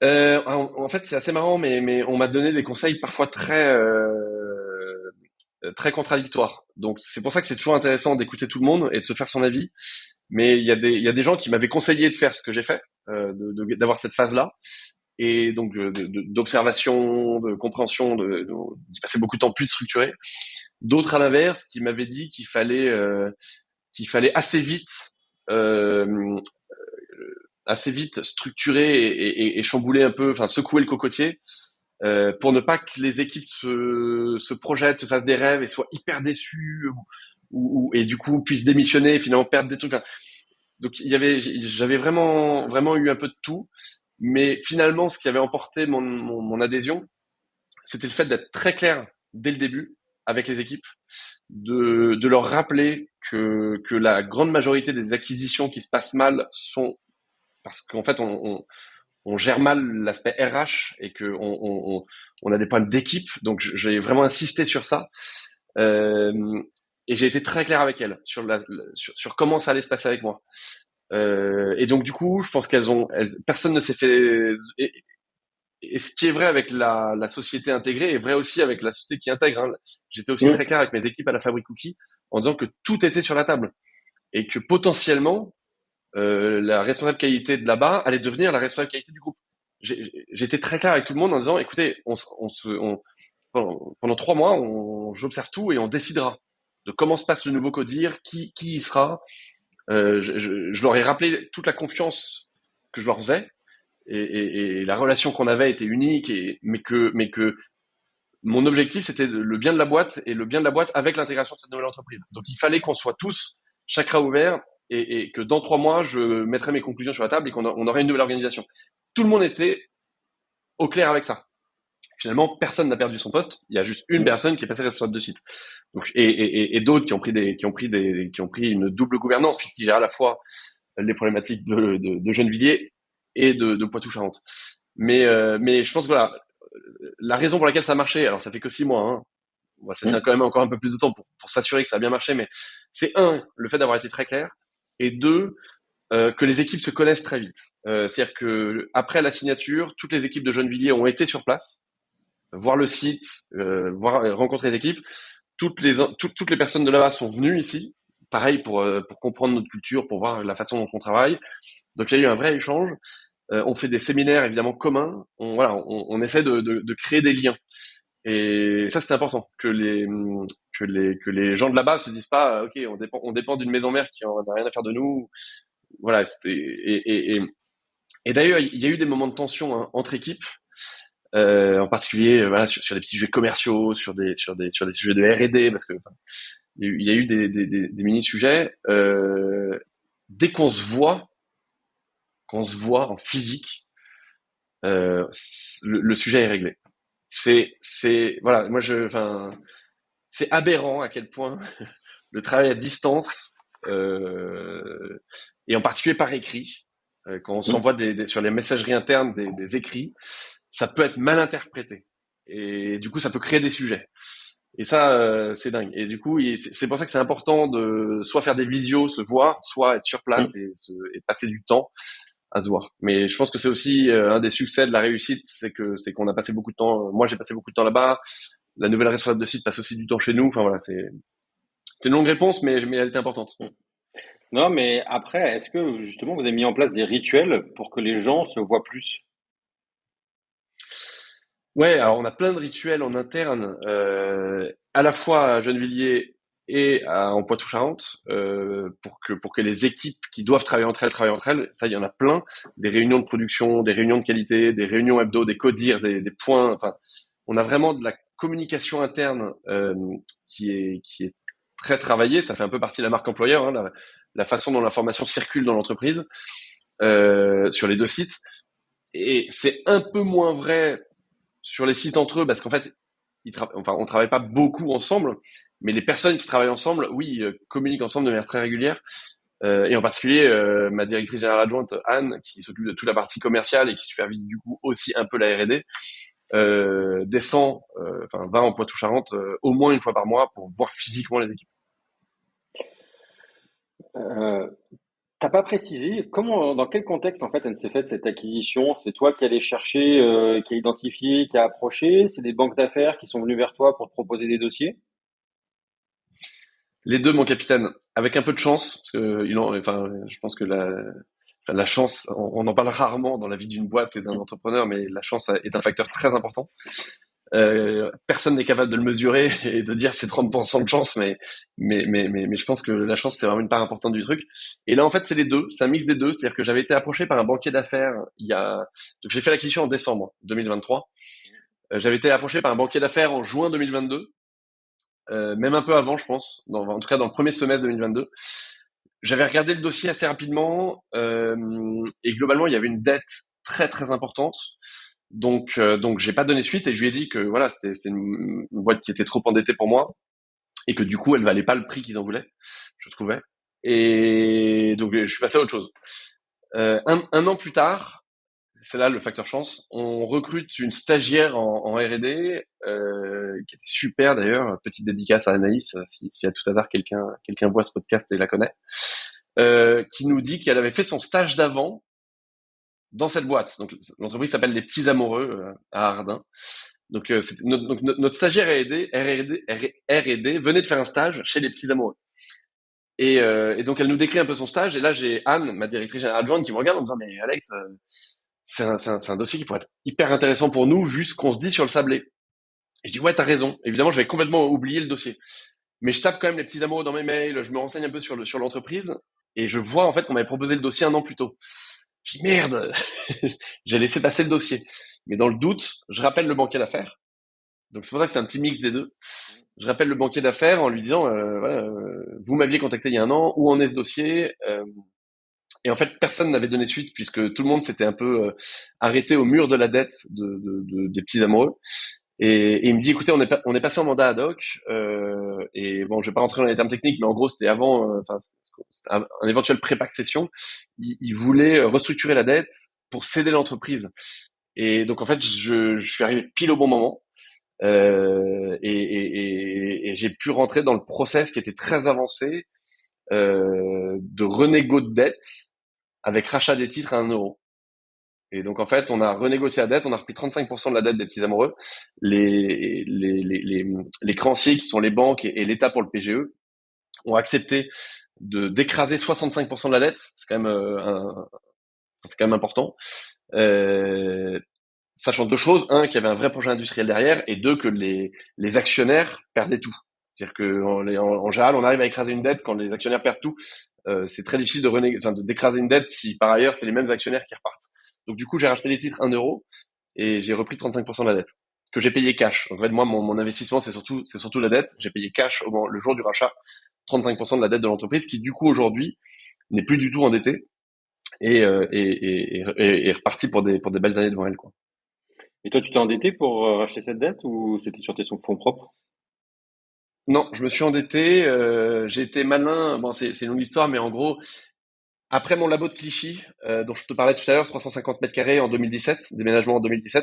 en fait, c'est assez marrant, mais on m'a donné des conseils parfois très contradictoires. Donc c'est pour ça que c'est toujours intéressant d'écouter tout le monde et de se faire son avis. Mais il y a des gens qui m'avaient conseillé de faire ce que j'ai fait, d'avoir cette phase-là, et donc d'observation, de compréhension, d'y passer beaucoup de temps, plus de structurer. D'autres à l'inverse qui m'avaient dit qu'il fallait euh, assez vite structurer et chambouler un peu, enfin secouer le cocotier, pour ne pas que les équipes se projettent, se fassent des rêves et soient hyper déçues, et du coup puissent démissionner et finalement perdre des trucs. Enfin, donc j'avais vraiment vraiment eu un peu de tout, mais finalement ce qui avait emporté mon adhésion, c'était le fait d'être très clair dès le début avec les équipes, de leur rappeler que la grande majorité des acquisitions qui se passent mal sont parce qu'en fait on gère mal l'aspect RH et que on a des problèmes d'équipe. Donc j'ai vraiment insisté sur ça. Euh, et j'ai été très clair avec elles sur comment ça allait se passer avec moi. Et donc du coup, je pense personne ne s'est fait. Et ce qui est vrai avec la société intégrée est vrai aussi avec la société qui intègre, hein. J'étais aussi très clair avec mes équipes à la Fabrique Cookie en disant que tout était sur la table et que potentiellement la responsable qualité de là-bas allait devenir la responsable qualité du groupe. J'étais très clair avec tout le monde en disant, écoutez, pendant 3 mois, j'observe tout et on décidera de comment se passe le nouveau codir, qui y sera. Je leur ai rappelé toute la confiance que je leur faisais, et la relation qu'on avait était unique, mais que mon objectif c'était le bien de la boîte et le bien de la boîte avec l'intégration de cette nouvelle entreprise. Donc il fallait qu'on soit tous chakra ouvert, et que dans 3 mois je mettrais mes conclusions sur la table et qu'on aurait une nouvelle organisation. Tout le monde était au clair avec ça. Finalement, personne n'a perdu son poste. Il y a juste une personne qui est passée responsable de site. Donc, et d'autres qui ont pris une double gouvernance, puisqu'ils gèrent à la fois les problématiques de Gennevilliers et de Poitou-Charentes. Mais je pense que voilà, la raison pour laquelle ça a marché, alors ça fait que 6 mois, hein, c'est quand même encore un peu plus de temps pour s'assurer que ça a bien marché, mais c'est le fait d'avoir été très clair, et deux, que les équipes se connaissent très vite. C'est-à-dire que après la signature, toutes les équipes de Gennevilliers ont été sur place, voir le site, rencontrer les équipes. Toutes les personnes de là-bas sont venues ici, pareil pour comprendre notre culture, pour voir la façon dont on travaille. Donc il y a eu un vrai échange. On fait des séminaires évidemment communs. On essaie de créer des liens. Et ça, c'est important que les gens de là-bas se disent pas, ok, on dépend d'une maison mère qui en a rien à faire de nous. Voilà. Et d'ailleurs, il y a eu des moments de tension, hein, entre équipes, en particulier, voilà, sur des petits sujets commerciaux, sur des sujets de R&D, parce que il y a eu des mini sujets. Dès qu'on se voit en physique, le sujet est réglé. Voilà, enfin, c'est aberrant à quel point le travail à distance, et en particulier par écrit, quand on s'envoie sur les messageries internes des écrits, ça peut être mal interprété. Et du coup, ça peut créer des sujets. Et ça, c'est dingue. Et du coup, c'est pour ça que c'est important de soit faire des visios, se voir, soit être sur place et passer du temps à se voir. Mais je pense que c'est aussi un des succès de la réussite, c'est qu'on a passé beaucoup de temps. Moi, j'ai passé beaucoup de temps là-bas. La nouvelle responsable de site passe aussi du temps chez nous. Enfin voilà, c'est une longue réponse, mais elle était importante. Non, mais après, est-ce que justement vous avez mis en place des rituels pour que les gens se voient plus? Ouais, alors on a plein de rituels en interne, à la fois à Gennevilliers et en Poitou-Charentes, pour que les équipes qui doivent travailler entre elles travaillent entre elles. Ça, il y en a plein. Des réunions de production, des réunions de qualité, des réunions hebdo, des codires, des points. Enfin, on a vraiment de la communication interne, qui est très travaillée. Ça fait un peu partie de la marque employeur, hein, la façon dont l'information circule dans l'entreprise, sur les deux sites. Et c'est un peu moins vrai sur les sites entre eux, parce qu'en fait, on travaille pas beaucoup ensemble, Mais les personnes qui travaillent ensemble, oui, communiquent ensemble de manière très régulière. Et en particulier, ma directrice générale adjointe, Anne, qui s'occupe de toute la partie commerciale et qui supervise du coup aussi un peu la R&D, descend, va en Poitou-Charentes au moins une fois par mois pour voir physiquement les équipes. Euh, T'as pas précisé comment, dans quel contexte en fait elle s'est faite cette acquisition? C'est toi qui allais chercher, qui a identifié, qui a approché? C'est des banques d'affaires qui sont venues vers toi pour te proposer des dossiers? Les deux, mon capitaine, avec un peu de chance, parce que je pense que la chance, on en parle rarement dans la vie d'une boîte et d'un entrepreneur, mais la chance est un facteur très important. Personne n'est capable de le mesurer et de dire c'est 30% de chance, mais je pense que la chance c'est vraiment une part importante du truc. Et là en fait c'est les deux, c'est un mix des deux, c'est-à-dire que j'avais été approché par un banquier d'affaires donc j'ai fait l'acquisition en décembre 2023. J'avais été approché par un banquier d'affaires en juin 2022, même un peu avant je pense, en tout cas dans le premier semestre 2022. J'avais regardé le dossier assez rapidement et globalement il y avait une dette très très importante. Donc j'ai pas donné suite et je lui ai dit que voilà, c'était une boîte qui était trop endettée pour moi et que du coup, elle valait pas le prix qu'ils en voulaient, je trouvais. Et donc je suis passé à autre chose. Un an plus tard, c'est là le facteur chance, on recrute une stagiaire en R&D qui était super d'ailleurs. Petite dédicace à Anaïs, si à tout hasard quelqu'un voit ce podcast et la connaît, qui nous dit qu'elle avait fait son stage d'avant dans cette boîte. Donc l'entreprise s'appelle Les Petits Amoureux à Ardin. Donc, notre stagiaire R&D venait de faire un stage chez Les Petits Amoureux. Et donc elle nous décrit un peu son stage. Et là j'ai Anne, ma directrice générale adjointe, qui me regarde en me disant mais Alex, c'est un dossier qui pourrait être hyper intéressant pour nous, juste qu'on se dit sur le sablé. Et je dis ouais t'as raison. Évidemment j'avais complètement oublié le dossier, mais je tape quand même Les Petits Amoureux dans mes mails, je me renseigne un peu sur l'entreprise et je vois en fait qu'on m'avait proposé le dossier un an plus tôt. Je dis merde, j'ai laissé passer le dossier. Mais dans le doute, je rappelle le banquier d'affaires. Donc c'est pour ça que c'est un petit mix des deux. Je rappelle le banquier d'affaires en lui disant, voilà, vous m'aviez contacté il y a un an, où en est ce dossier Et en fait, personne n'avait donné suite puisque tout le monde s'était un peu arrêté au mur de la dette des petits amoureux. Et il me dit, écoutez, on est passé en mandat ad hoc, et bon, je vais pas rentrer dans les termes techniques, mais en gros, c'était avant, c'était un éventuel pré-pack session. Il voulait restructurer la dette pour céder l'entreprise. Et donc, en fait, je suis arrivé pile au bon moment. Et j'ai pu rentrer dans le process qui était très avancé de renégo de dette avec rachat des titres à 1 euro. Et donc en fait, on a renégocié la dette, on a repris 35% de la dette des petits amoureux. Les créanciers qui sont les banques et l'État pour le PGE ont accepté de d'écraser 65% de la dette. C'est quand même important. Euh, Sachant deux choses: un, qu'il y avait un vrai projet industriel derrière, et deux, que les actionnaires perdaient tout. C'est-à-dire que en général, on arrive à écraser une dette quand les actionnaires perdent tout. C'est très difficile de d'écraser une dette si par ailleurs c'est les mêmes actionnaires qui repartent. Donc du coup, j'ai racheté les titres 1 euro et j'ai repris 35% de la dette que j'ai payé cash. Donc en fait, moi, mon investissement, c'est surtout la dette. J'ai payé cash le jour du rachat 35% de la dette de l'entreprise qui du coup aujourd'hui n'est plus du tout endettée et est reparti pour des belles années devant elle, quoi. Et toi, tu t'es endetté pour racheter cette dette ou c'était sur tes fonds propres? Non, je me suis endetté, j'ai été malin. Bon, c'est une longue histoire, mais en gros, après mon labo de Clichy, dont je te parlais tout à l'heure, 350 mètres carrés en 2017, déménagement en 2017.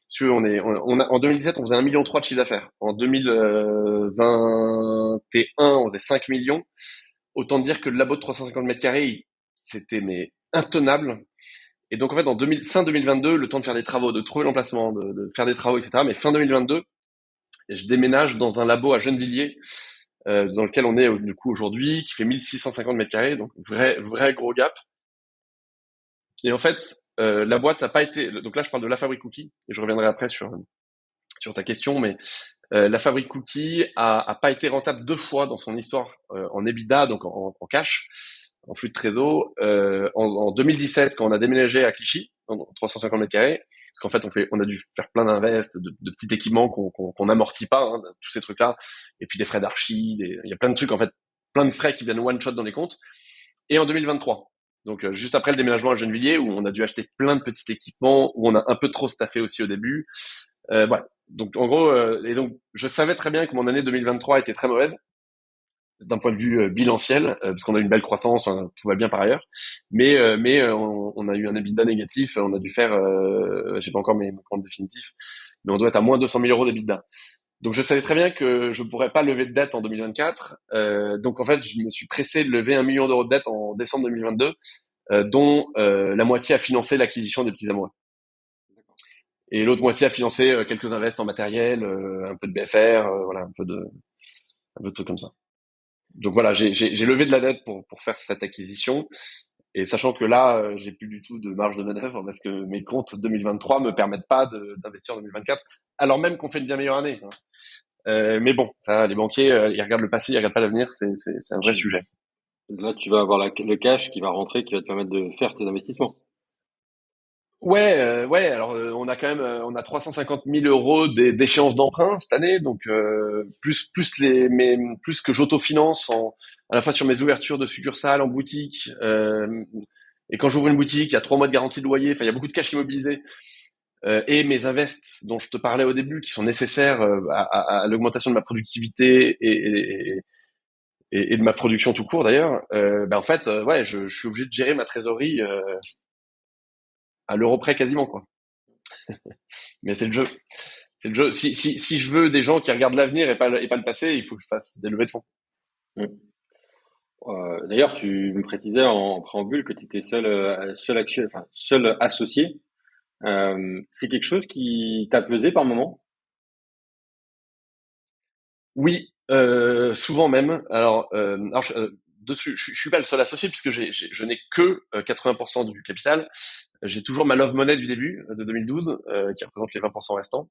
Si tu veux, en 2017, on faisait 1,3 million de chiffre d'affaires. En 2021, on faisait 5 millions. Autant dire que le labo de 350 mètres carrés, c'était mais intenable. Et donc en fait, fin 2022, le temps de faire des travaux, de trouver l'emplacement, de faire des travaux, etc. Mais fin 2022, je déménage dans un labo à Gennevilliers, dans lequel on est du coup aujourd'hui, qui fait 1650 mètres carrés, donc vrai gros gap. Et en fait, la boîte n'a pas été. Donc là, je parle de La Fabrique Cookie, et je reviendrai après sur ta question, mais La Fabrique Cookie a pas été rentable 2 fois dans son histoire en EBITDA, donc en cash, en flux de trésor. En 2017, quand on a déménagé à Clichy, en 350 mètres carrés, parce qu'en fait, on a dû faire plein d'investes, de petits équipements qu'on n'amortit pas, hein, tous ces trucs-là, et puis des frais d'archi, il y a plein de trucs, en fait, plein de frais qui viennent one shot dans les comptes. Et en 2023, donc juste après le déménagement à Gennevilliers, où on a dû acheter plein de petits équipements, où on a un peu trop staffé aussi au début. Voilà. Donc en gros, et donc je savais très bien que mon année 2023 était très mauvaise d'un point de vue bilanciel, parce qu'on a eu une belle croissance, hein, tout va bien par ailleurs, mais on a eu un EBITDA négatif, on a dû faire, j'ai pas encore mes comptes définitifs, mais on doit être à moins 200 000 euros d'EBITDA. Donc je savais très bien que je pourrais pas lever de dette en 2024, donc en fait je me suis pressé de lever 1 million d'euros de dette en décembre 2022, dont la moitié a financé l'acquisition des petits amoureux. Et l'autre moitié a financé quelques invests en matériel, un peu de BFR, voilà, un peu de trucs comme ça. Donc voilà, j'ai levé de la dette pour faire cette acquisition. Et sachant que là, j'ai plus du tout de marge de manœuvre parce que mes comptes 2023 me permettent pas d'investir en 2024, alors même qu'on fait une bien meilleure année, hein. Mais bon, ça, les banquiers, ils regardent le passé, ils regardent pas l'avenir, c'est un vrai Tu- sujet. Là, tu vas avoir le cash qui va rentrer, qui va te permettre de faire tes investissements. Ouais, ouais. Alors, on a quand même, on a 350 000 euros d'échéance d'emprunt cette année, donc plus que j'autofinance à la fois sur mes ouvertures de succursales en boutique. Et quand j'ouvre une boutique, il y a 3 mois de garantie de loyer. Enfin, il y a beaucoup de cash immobilisé. Et mes invests dont je te parlais au début, qui sont nécessaires à l'augmentation de ma productivité et de ma production tout court d'ailleurs. Ben en fait, ouais, je suis obligé de gérer ma trésorerie à l'euro près quasiment, quoi. Mais c'est le jeu. C'est le jeu. Si je veux des gens qui regardent l'avenir et pas le passé, il faut que je fasse des levées de fonds. Mm. D'ailleurs, tu me précisais en préambule que tu étais seul associé. C'est quelque chose qui t'a pesé par moment? Oui, souvent même. Alors dessus, je suis pas le seul associé puisque je n'ai que 80% du capital. J'ai toujours ma love money du début de 2012 qui représente les 20% restants.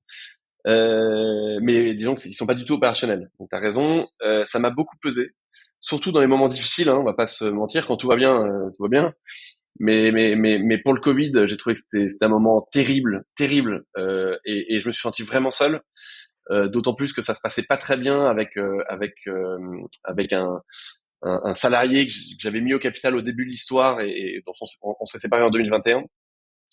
Mais disons qu'ils sont pas du tout opérationnels. Donc t'as raison, ça m'a beaucoup pesé, surtout dans les moments difficiles. Hein, on va pas se mentir. Quand tout va bien, tout va bien. Mais pour le Covid, j'ai trouvé que c'était un moment terrible, terrible, et je me suis senti vraiment seul. D'autant plus que ça se passait pas très bien avec un salarié que j'avais mis au capital au début de l'histoire et dont on s'est séparé en 2021,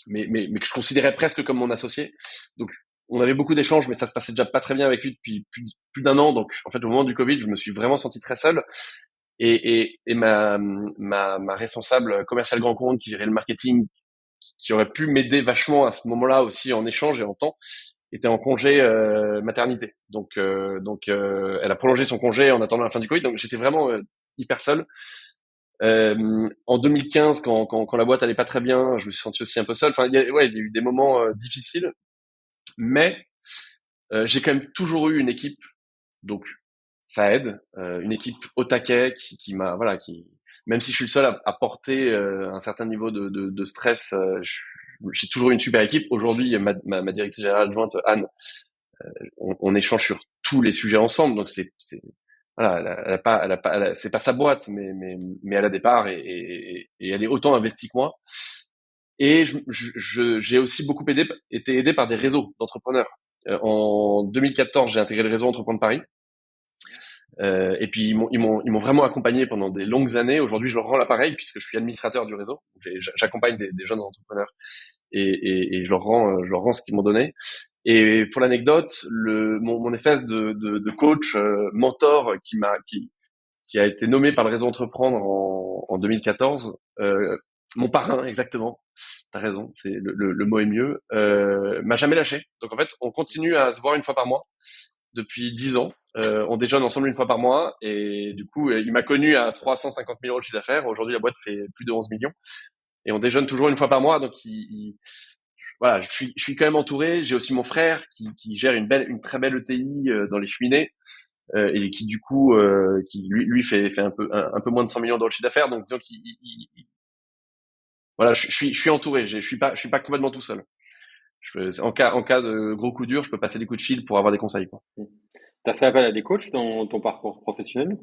mais que je considérais presque comme mon associé. Donc on avait beaucoup d'échanges, mais ça se passait déjà pas très bien avec lui depuis plus d'un an. Donc en fait au moment du Covid, je me suis vraiment senti très seul. Et ma responsable commerciale grand compte qui gérait le marketing, qui aurait pu m'aider vachement à ce moment-là aussi en échange et en temps, était en congé maternité. Donc elle a prolongé son congé en attendant la fin du Covid. Donc j'étais vraiment hyper seul. En 2015, quand la boîte allait pas très bien, je me suis senti aussi un peu seul. Enfin, il y a eu des moments difficiles, mais j'ai quand même toujours eu une équipe, donc ça aide. Une équipe au taquet qui m'a, voilà, qui, même si je suis le seul à porter un certain niveau de stress, j'ai toujours eu une super équipe. Aujourd'hui, ma directrice générale adjointe Anne, on échange sur tous les sujets ensemble, donc voilà, c'est pas sa boîte, mais elle a des parts et elle est autant investie que moi. Et j'ai aussi beaucoup été aidé par des réseaux d'entrepreneurs. En 2014, j'ai intégré le réseau Entreprendre Paris. Et puis ils m'ont vraiment accompagné pendant des longues années. Aujourd'hui, je leur rends l'appareil puisque je suis administrateur du réseau. J'accompagne des jeunes entrepreneurs et je leur rends ce qu'ils m'ont donné. Et pour l'anecdote, mon espèce de coach mentor qui a été nommé par le réseau Entreprendre en 2014, mon parrain exactement. T'as raison, le mot est mieux. M'a jamais lâché. Donc en fait, on continue à se voir une fois par mois depuis 10 ans. On déjeune ensemble une fois par mois et du coup, il m'a connu à 350 000 euros de chiffre d'affaires. Aujourd'hui, la boîte fait plus de 11 millions et on déjeune toujours une fois par mois. Donc, voilà, je suis quand même entouré. J'ai aussi mon frère qui gère une très belle ETI dans les cheminées et qui du coup, qui lui fait un peu moins de 100 millions d'euros de chiffre d'affaires. Donc, disons voilà, je suis entouré. Je suis pas complètement tout seul. En cas de gros coup dur, je peux passer des coups de fil pour avoir des conseils, quoi. T'as fait appel à des coachs dans ton parcours professionnel?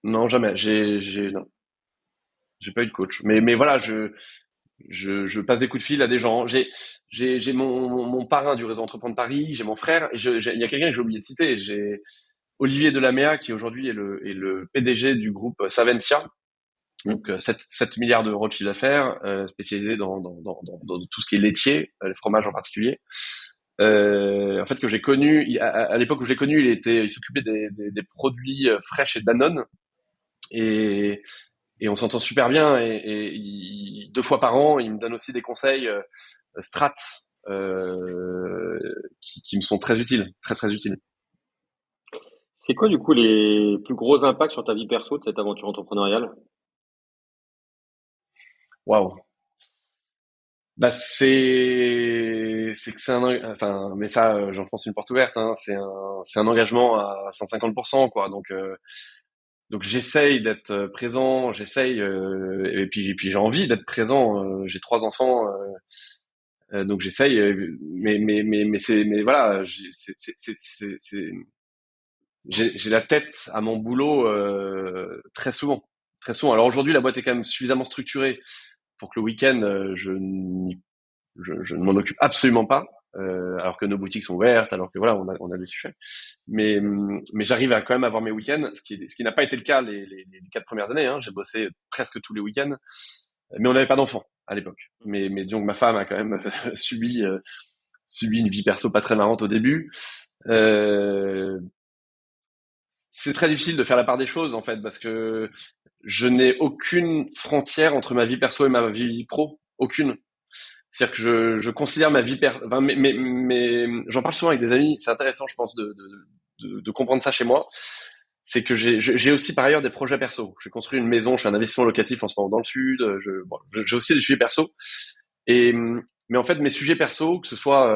Non, jamais. Non, j'ai pas eu de coach. Mais voilà, je passe des coups de fil à des gens. J'ai mon parrain du réseau Entreprendre Paris, j'ai mon frère, et il y a quelqu'un que j'ai oublié de citer. J'ai Olivier Delaméa, qui aujourd'hui est le PDG du groupe Savencia, Mmh. Donc 7 milliards d'euros de chiffre d'affaires, spécialisé dans tout ce qui est laitier, les fromages en particulier. En fait, que j'ai connu, à l'époque où je l'ai connu, il s'occupait des produits frais chez Danone et, et on s'entend super bien et 2 fois par an, il me donne aussi des conseils strat qui me sont très utiles, très très utiles. C'est quoi, du coup, les plus gros impacts sur ta vie perso de cette aventure entrepreneuriale? Waouh. Bah c'est que c'est enfin mais ça j'enfonce une porte ouverte hein, c'est un engagement à 150% quoi donc j'essaye d'être présent, j'essaye et puis j'ai envie d'être présent, j'ai 3 enfants donc j'essaye mais voilà, j'ai la tête à mon boulot très souvent. Très souvent. Alors aujourd'hui la boîte est quand même suffisamment structurée pour que le week-end je ne m'en occupe absolument pas, alors que nos boutiques sont ouvertes, alors que voilà, on a des sujets. Mais j'arrive à quand même avoir mes week-ends, ce qui n'a pas été le cas les 4 premières années. Hein. J'ai bossé presque tous les week-ends, mais on n'avait pas d'enfants à l'époque. Mais disons que ma femme a quand même subi une vie perso pas très marrante au début. Euh, c'est très difficile de faire la part des choses en fait, parce que je n'ai aucune frontière entre ma vie perso et ma vie pro, aucune. C'est-à-dire que je considère ma vie enfin, j'en parle souvent avec des amis. C'est intéressant, je pense, de comprendre ça chez moi. C'est que j'ai aussi par ailleurs des projets perso. J'ai construit une maison, je fais un investissement locatif en ce moment dans le sud. J'ai aussi des sujets perso. Et mais en fait, mes sujets perso, que ce soit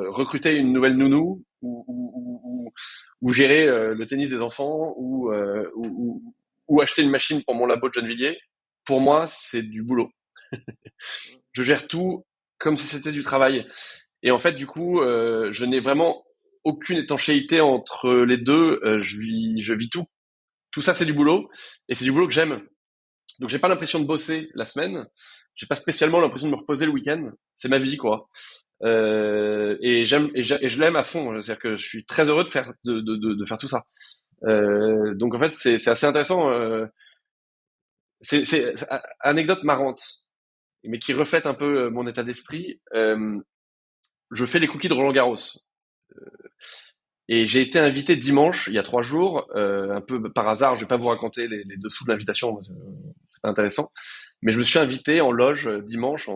recruter une nouvelle nounou ou gérer le tennis des enfants ou acheter une machine pour mon labo de Gennevilliers, pour moi, c'est du boulot. Je gère tout comme si c'était du travail. Et en fait, du coup, je n'ai vraiment aucune étanchéité entre les deux. Je vis tout. Tout ça, c'est du boulot, et c'est du boulot que j'aime. Donc, j'ai pas l'impression de bosser la semaine. J'ai pas spécialement l'impression de me reposer le week-end. C'est ma vie, quoi. Et je l'aime à fond. C'est-à-dire que je suis très heureux de faire tout ça. Donc, en fait, c'est assez intéressant. C'est anecdote marrante, mais qui reflète un peu mon état d'esprit. Je fais les cookies de Roland Garros. Et j'ai été invité dimanche, il y a 3 jours, un peu par hasard. Je vais pas vous raconter les dessous de l'invitation, c'est pas intéressant. Mais je me suis invité en loge dimanche,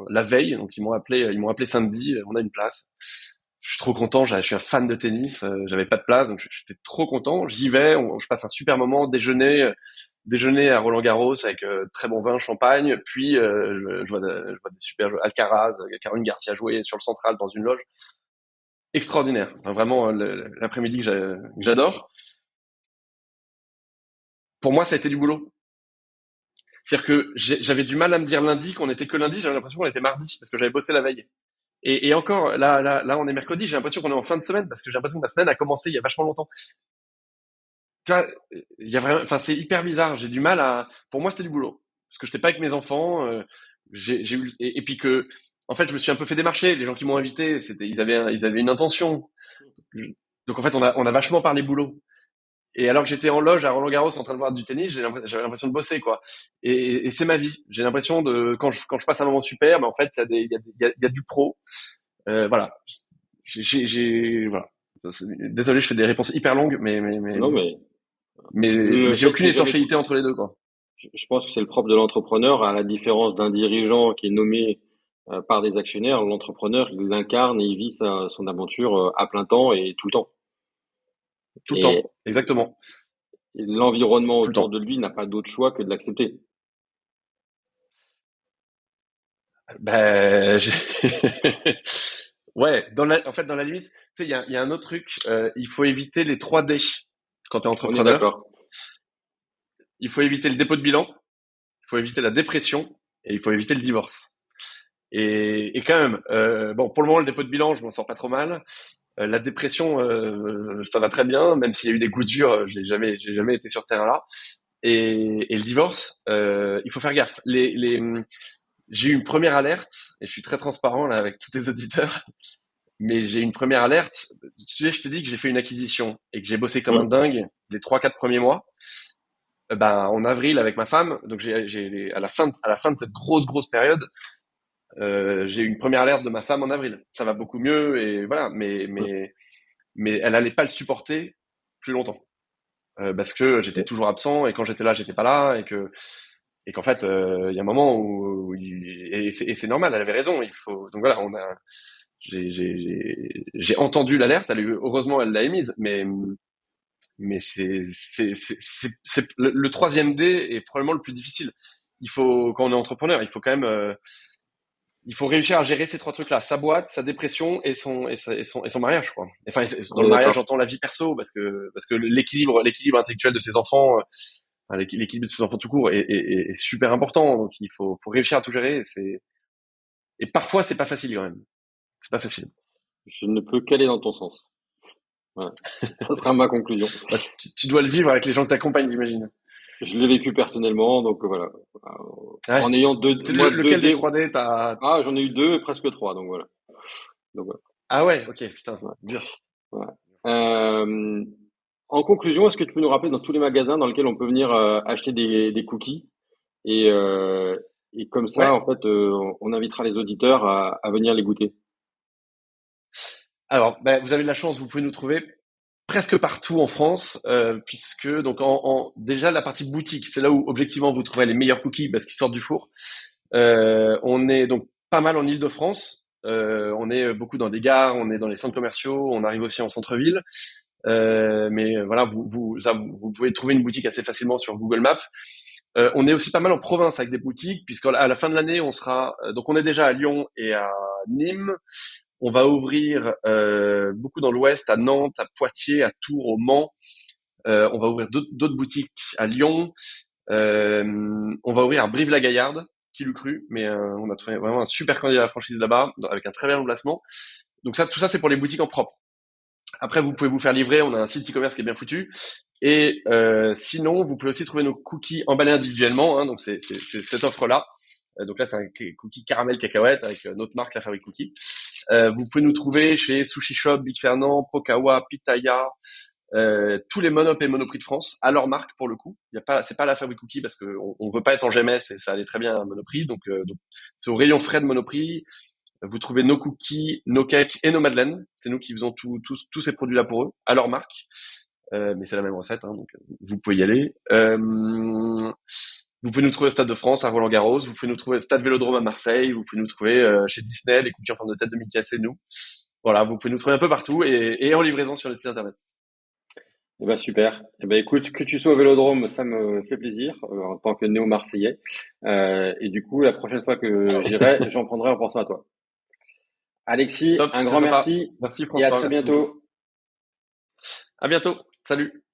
la veille. Donc ils m'ont appelé samedi. On a une place. Je suis trop content. Je suis un fan de tennis. J'avais pas de place, donc j'étais trop content. J'y vais. Je passe un super moment. Déjeuner à Roland Garros avec très bon vin, champagne. Puis je vois des super joueurs. Alcaraz, Caroline Garcia jouer sur le central dans une loge extraordinaire. Enfin, vraiment, l'après-midi que j'adore. Pour moi, ça a été du boulot. C'est-à-dire que j'avais du mal à me dire lundi qu'on était que lundi. J'avais l'impression qu'on était mardi parce que j'avais bossé la veille. Et encore, là, on est mercredi. J'ai l'impression qu'on est en fin de semaine parce que j'ai l'impression que la semaine a commencé il y a vachement longtemps. Tu vois, il y a vraiment, enfin, c'est hyper bizarre. J'ai du mal à. Pour moi, c'était du boulot parce que j'étais pas avec mes enfants. J'ai eu et puis que, en fait, je me suis un peu fait démarcher. Les gens qui m'ont invité, ils avaient une intention. Donc en fait, on a vachement parlé boulot. Et alors que j'étais en loge à Roland-Garros en train de voir du tennis, j'avais l'impression de bosser, quoi. Et c'est ma vie. J'ai l'impression de, quand je passe un moment super, ben en fait, il y a du pro. Voilà. Voilà. Désolé, je fais des réponses hyper longues, mais, mais, mais, Non, mais mais le j'ai fait aucune qu'il n'y ait jamais étanchéité entre les deux, quoi. Je pense que c'est le propre de l'entrepreneur, à la différence d'un dirigeant qui est nommé par des actionnaires. L'entrepreneur, il l'incarne et il vit son aventure à plein temps et tout le temps. Tout le Et, temps. Exactement. et l'environnement Tout le autour temps. de lui n'a pas d'autre choix que de l'accepter. Ben, ouais, en fait, dans la limite, tu sais, il y a un autre truc, il faut éviter les 3D quand tu es On est entrepreneur. d'accord. Il faut éviter le dépôt de bilan, il faut éviter la dépression et il faut éviter le divorce. Et quand même, bon, pour le moment, le dépôt de bilan, je m'en sors pas trop mal. La dépression, ça va très bien, même s'il y a eu des coups durs, j'ai jamais été sur ce terrain-là. Et le divorce, il faut faire gaffe. J'ai eu une première alerte, et je suis très transparent là avec tous tes auditeurs, mais j'ai eu une première alerte. Tu sais, je t'ai dit que j'ai fait une acquisition et que j'ai bossé comme un Hum, dingue les 3, 4 premiers mois. Ben, en avril avec ma femme, donc à la fin de cette grosse période, j'ai eu une première alerte de ma femme en avril. Ça va beaucoup mieux et voilà, mais elle allait pas le supporter plus longtemps. Parce que j'étais Ok. toujours absent et quand j'étais là, j'étais pas là et qu'en fait, il y a un moment et c'est normal, elle avait raison. Il faut donc voilà, j'ai entendu l'alerte. Heureusement, elle l'a émise, mais c'est le troisième D est probablement le plus difficile. Il faut quand on est entrepreneur, il faut quand même il faut réussir à gérer ces trois trucs-là, sa boîte, sa dépression et son mariage, quoi. Enfin, dans On le est mariage, d'accord. j'entends la vie perso parce que l'équilibre intellectuel de ses enfants, enfin, l'équilibre de ses enfants tout court est super important. Donc faut réussir à tout gérer. Et parfois c'est pas facile quand même. C'est pas facile. Je ne peux qu'aller dans ton sens. Voilà. Ça sera ma conclusion. Bah, tu dois le vivre avec les gens que t'accompagnes, j'imagine. Je l'ai vécu personnellement, donc voilà. Ouais. En ayant moi deux Lequel des dés. 3D t'as. Ah, j'en ai eu deux, presque trois, donc voilà. Donc voilà. Ah ouais, ok, putain, Ouais, dur. ouais. Euh, En conclusion, est-ce que tu peux nous rappeler dans tous les magasins dans lesquels on peut venir acheter des cookies et, euh, et comme ça, Ouais. en fait, on invitera les auditeurs à venir les goûter. Alors, bah, vous avez de la chance, vous pouvez nous trouver presque partout en France, puisque donc déjà la partie boutique, c'est là où objectivement vous trouverez les meilleurs cookies parce qu'ils sortent du four. On est donc pas mal en Île-de-France. On est beaucoup dans des gares, on est dans les centres commerciaux, on arrive aussi en centre-ville. Mais voilà, vous pouvez trouver une boutique assez facilement sur Google Maps. On est aussi pas mal en province avec des boutiques, puisqu'à la fin de l'année, on sera donc on est déjà à Lyon et à Nîmes. On va ouvrir beaucoup dans l'Ouest, à Nantes, à Poitiers, à Tours, au Mans. On va ouvrir d'autres boutiques à Lyon. On va ouvrir à Brive-la-Gaillarde, qui l'eût cru, mais on a trouvé vraiment un super candidat à la franchise là-bas, avec un très bien emplacement. Donc ça, tout ça, c'est pour les boutiques en propre. Après, vous pouvez vous faire livrer, on a un site e-commerce qui est bien foutu. Et sinon, vous pouvez aussi trouver nos cookies emballés individuellement. Hein, donc c'est cette offre-là. Donc là, c'est un cookie caramel cacahuète avec notre marque, La Fabrique Cookie. Vous pouvez nous trouver chez Sushi Shop, Big Fernand, Pokawa, Pitaya, tous les Monop et Monoprix de France, à leur marque pour le coup. C'est pas La Fabrique Cookie parce que on veut pas être en GMS et ça allait très bien à Monoprix. Donc c'est au rayon frais de Monoprix. Vous trouvez nos cookies, nos cakes et nos madeleines. C'est nous qui faisons tous ces produits-là pour eux, à leur marque. Mais c'est la même recette, hein, donc vous pouvez y aller. Vous pouvez nous trouver au Stade de France à Roland-Garros, vous pouvez nous trouver au Stade Vélodrome à Marseille, vous pouvez nous trouver chez Disney, les cookies en forme de tête de Mickey, c'est nous. Voilà, vous pouvez nous trouver un peu partout et en livraison sur le site internet. Eh ben super. Eh ben écoute, que tu sois au Vélodrome, ça me fait plaisir en tant que néo-marseillais. Et du coup, la prochaine fois que j'irai, j'en prendrai en pensant à toi. Alexis, Top, un c'est grand sympa. merci Merci et à François, très merci beaucoup. bientôt. À bientôt. Salut.